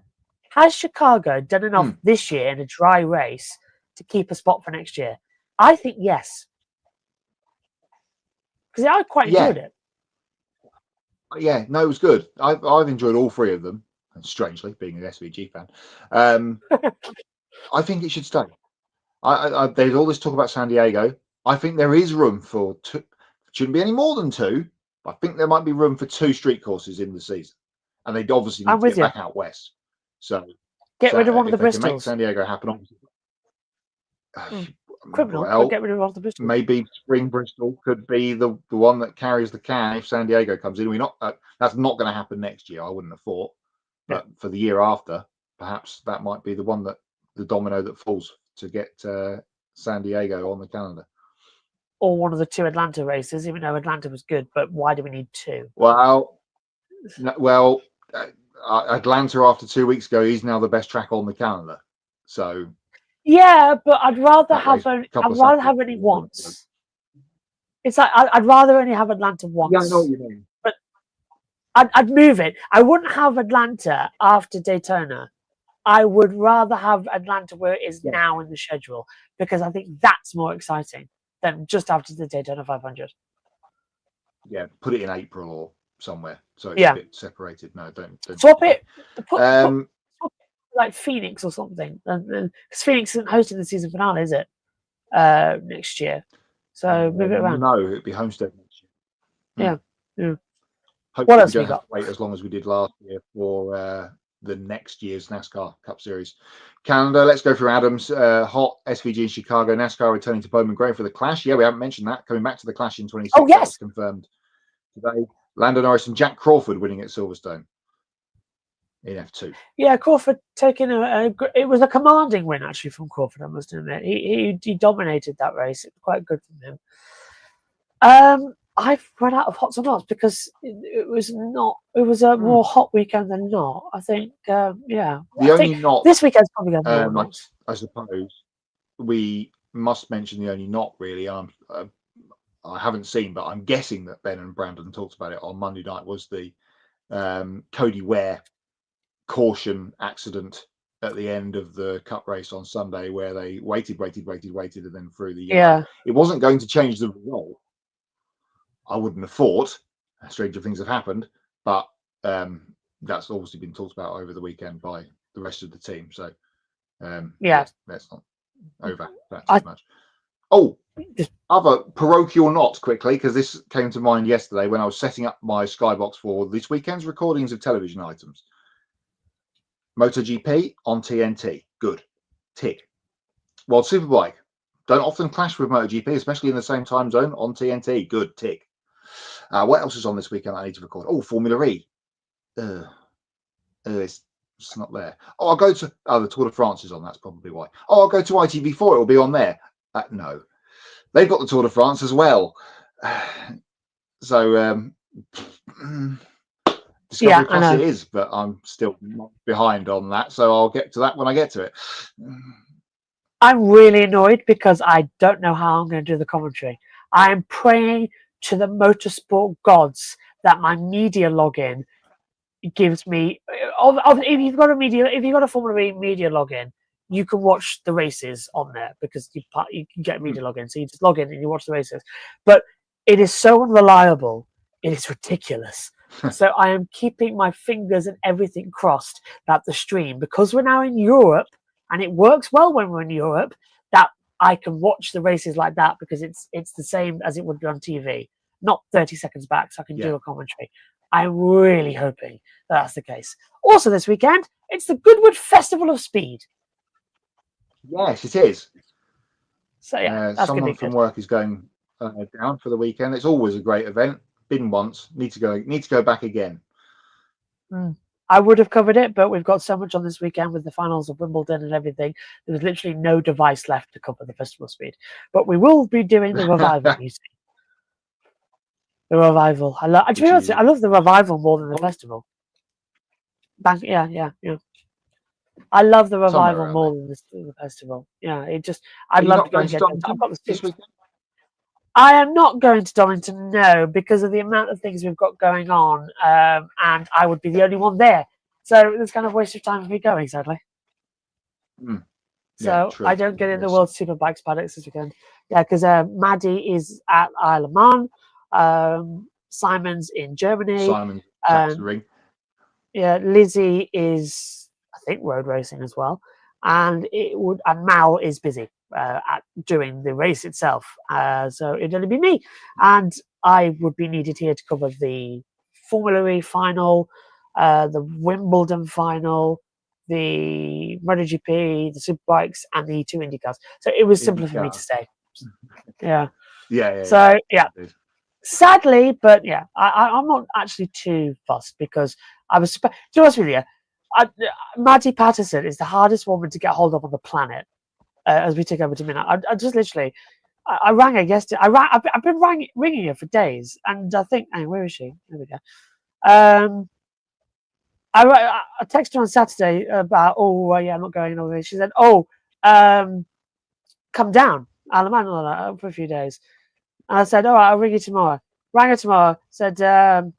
Speaker 2: Has Chicago done enough this year in a dry race to keep a spot for next year? I think yes. Because I quite enjoyed it.
Speaker 3: Yeah, no, it was good. I've enjoyed all 3 of them. And strangely, being an SVG fan, I think it should stay. There's all this talk about San Diego. I think there is room for 2. Shouldn't be any more than 2. But I think there might be room for 2 street courses in the season, and they obviously need to get back out west. So
Speaker 2: get rid of one of the Bristols.
Speaker 3: Make San Diego happen.
Speaker 2: criminal.
Speaker 3: Well,
Speaker 2: But get rid of the Bristol.
Speaker 3: maybe Spring Bristol could be the one that carries the can if San Diego comes in. That's not going to happen next year, I wouldn't have thought. But for the year after, perhaps that might be the one that the domino that falls to get San Diego on the calendar.
Speaker 2: Or one of the 2 Atlanta races, even though Atlanta was good. But why do we need 2?
Speaker 3: Well, Atlanta after 2 weeks ago, he's now the best track on the calendar. So
Speaker 2: yeah, but I'd rather have only once. It's like I'd rather only have Atlanta once.
Speaker 3: Yeah, I know what you mean.
Speaker 2: But I'd move it. I wouldn't have Atlanta after Daytona. I would rather have Atlanta where it is now in the schedule, because I think that's more exciting than just after the Daytona 500.
Speaker 3: Yeah, put it in April or somewhere, so it's a bit separated. No, don't
Speaker 2: swap it. Put like Phoenix or something, because Phoenix isn't hosting the season finale, is it? Next year, so move it around.
Speaker 3: No, it'd be Homestead next
Speaker 2: year. Yeah.
Speaker 3: Hopefully
Speaker 2: what else
Speaker 3: we
Speaker 2: we
Speaker 3: don't have
Speaker 2: got?
Speaker 3: to wait as long as we did last year for the next year's NASCAR Cup Series calendar. Let's go through Adams. Hot SVG in Chicago. NASCAR returning to Bowman Gray for the Clash. Yeah, we haven't mentioned that. Coming back to the Clash in 26.
Speaker 2: Oh, yes.
Speaker 3: That was confirmed today. Lando Norris and Jack Crawford winning at Silverstone in F2.
Speaker 2: Yeah, Crawford taking it was a commanding win actually from Crawford, I must admit. He dominated that race. It was quite good from him. I've run out of hots and nots because it was a more hot weekend than not. I think, this weekend's probably going to be more
Speaker 3: I suppose we must mention the only not really. I haven't seen, but I'm guessing that Ben and Brandon talked about it on Monday night, was the Cody Ware caution accident at the end of the Cup race on Sunday, where they waited, and then threw the yellow. It wasn't going to change the result. I wouldn't have thought. Stranger things have happened, but that's obviously been talked about over the weekend by the rest of the team. So, let's not over that too much. Oh, other parochial not quickly, because this came to mind yesterday when I was setting up my Skybox for this weekend's recordings of television items. MotoGP on TNT. Good. Tick. World Superbike. Don't often clash with MotoGP, especially in the same time zone on TNT. Good. Tick. What else is on this weekend I need to record? Oh, Formula E. It's not there. Oh, I'll go to... Oh, the Tour de France is on. That's probably why. Oh, I'll go to ITV4. It'll be on there. No. They've got the Tour de France as well. So, Discovery Plus it is, but I'm still not behind on that. So I'll get to that when I get to it.
Speaker 2: I'm really annoyed because I don't know how I'm going to do the commentary. I am praying to the motorsport gods that my media login gives me. If you've got a Formula E media login, you can watch the races on there because you can get a media login. So you just log in and you watch the races. But it is so unreliable. It is ridiculous. So I am keeping my fingers and everything crossed that the stream, because we're now in Europe and it works well when we're in Europe, that I can watch the races like that, because it's the same as it would be on TV, not 30 seconds back, so I can do a commentary. I'm really hoping that's the case. Also this weekend, it's the Goodwood Festival of Speed.
Speaker 3: Yes, it is.
Speaker 2: So
Speaker 3: someone from work is going down for the weekend. It's always a great event. Been once. Need to go back again.
Speaker 2: I would have covered it, but we've got so much on this weekend with the finals of Wimbledon and everything. There was literally no device left to cover the Festival of Speed. But we will be doing the revival. You see. The revival. I love the revival more than the festival. Yeah. I love the revival more than the festival. Yeah, I'd love to go and get them. I've got the this weekend. I am not going to Donington, no, because of the amount of things we've got going on, and I would be the only one there. So it's kind of a waste of time for me going, sadly. So I don't get in the World Superbikes paddocks this weekend. Yeah, because Maddie is at Isle of Man, Simon's in Germany.
Speaker 3: Simon's the ring.
Speaker 2: Yeah, Lizzie is, I think, road racing as well, and Mal is busy at doing the race itself. So it'd only be me, and I would be needed here to cover the Formula E final, the Wimbledon final, the MotoGP, the Superbikes, and the 2 IndyCars. So it was simpler for me to stay. Yeah.
Speaker 3: Yeah.
Speaker 2: So yeah. Sadly, but yeah, I'm not actually too fussed because I was. To be honest with you, Maddie Patterson is the hardest woman to get hold of on the planet. As we take over to midnight, I just literally, I rang her yesterday. I've been ringing her for days, and I think, hey, where is she? There we go. I texted her on Saturday about, yeah, I'm not going and all this. She said, come down, Alaman, for a few days. And I said, all right, I'll ring you tomorrow. Rang her tomorrow, said, in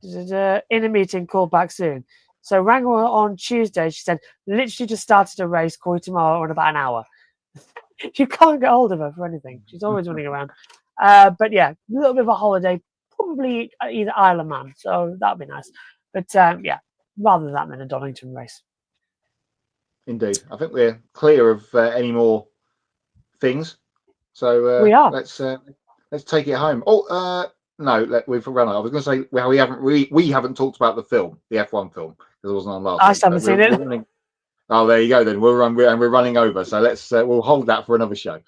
Speaker 2: a meeting, call back soon. So rang her on Tuesday. She said, literally just started a race, call you tomorrow in about an hour. You can't get hold of her for anything. She's always running around. But yeah, a little bit of a holiday, probably either Isle of Man. So that'd be nice. But yeah, rather than that than a Donington race.
Speaker 3: Indeed. I think we're clear of any more things. So
Speaker 2: we are.
Speaker 3: Let's take it home. No, we've run out. I was going to say, well, we haven't talked about the film, the F1 film, because it wasn't on last.
Speaker 2: I haven't seen it.
Speaker 3: Oh, there you go. Then we're running over. So let's we'll hold that for another show.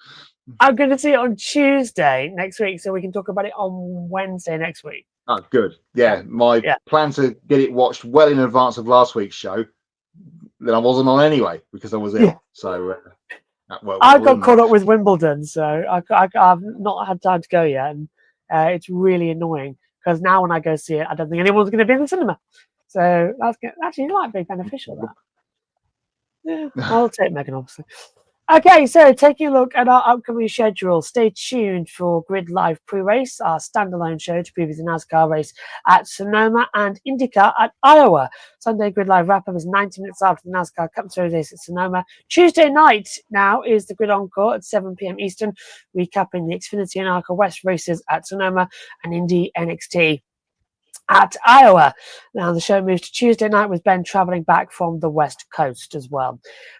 Speaker 2: I'm going to see it on Tuesday next week, so we can talk about it on Wednesday next week.
Speaker 3: Oh, good. Yeah, my plan to get it watched well in advance of last week's show. Then I wasn't on anyway because I was ill. Yeah. So
Speaker 2: I got caught up with Wimbledon, so I've not had time to go yet, and it's really annoying because now when I go see it, I don't think anyone's going to be in the cinema. So that's actually might be beneficial. That. Yeah, I'll take Megan, obviously. Okay, so taking a look at our upcoming schedule, stay tuned for Grid Live pre-race, our standalone show to preview the NASCAR race at Sonoma and IndyCar at Iowa. Sunday Grid Live wrap-up is 90 minutes after the NASCAR Cup Series race at Sonoma. Tuesday night now is the Grid Encore at 7 p.m. Eastern, recapping the Xfinity and ARCA West races at Sonoma and Indy NXT at Iowa. Now the show moves to Tuesday night with Ben travelling back from the West Coast as well.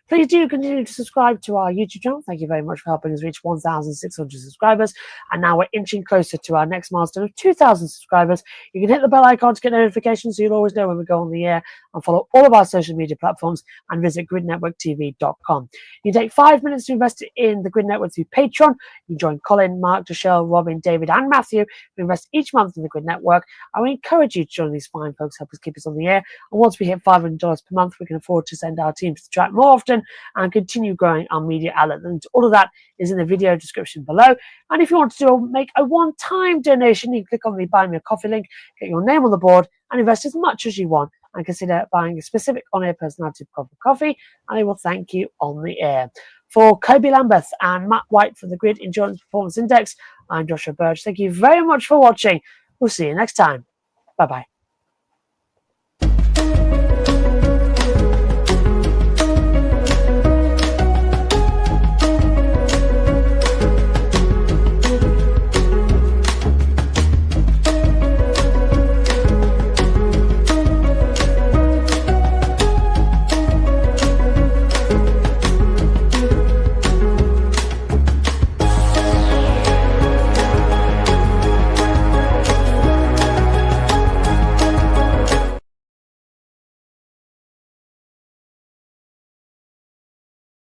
Speaker 2: Please do continue to subscribe to our YouTube channel. Thank you very much for helping us reach 1,600 subscribers. And now we're inching closer to our next milestone of 2,000 subscribers. You can hit the bell icon to get notifications so you'll always know when we go on the air, and follow all of our social media platforms and visit gridnetworktv.com. You take 5 minutes to invest in the Grid Network through Patreon. You join Colin, Mark, Deshelle, Robin, David and Matthew who invest each month in the Grid Network. And we encourage you to join these fine folks, help us keep us on the air. And once we hit $500 per month, we can afford to send our team to the track more often and continue growing our media outlet. And all of that is in the video description below. And if you want to make a one-time donation, you can click on the Buy Me a Coffee link, get your name on the board, and invest as much as you want. And consider buying a specific on-air personality cup of coffee, and I will thank you on the air. For Kobe Lambeth and Matt White for the Grid Endurance Performance Index, I'm Joshua Birch. Thank you very much for watching. We'll see you next time. Bye-bye.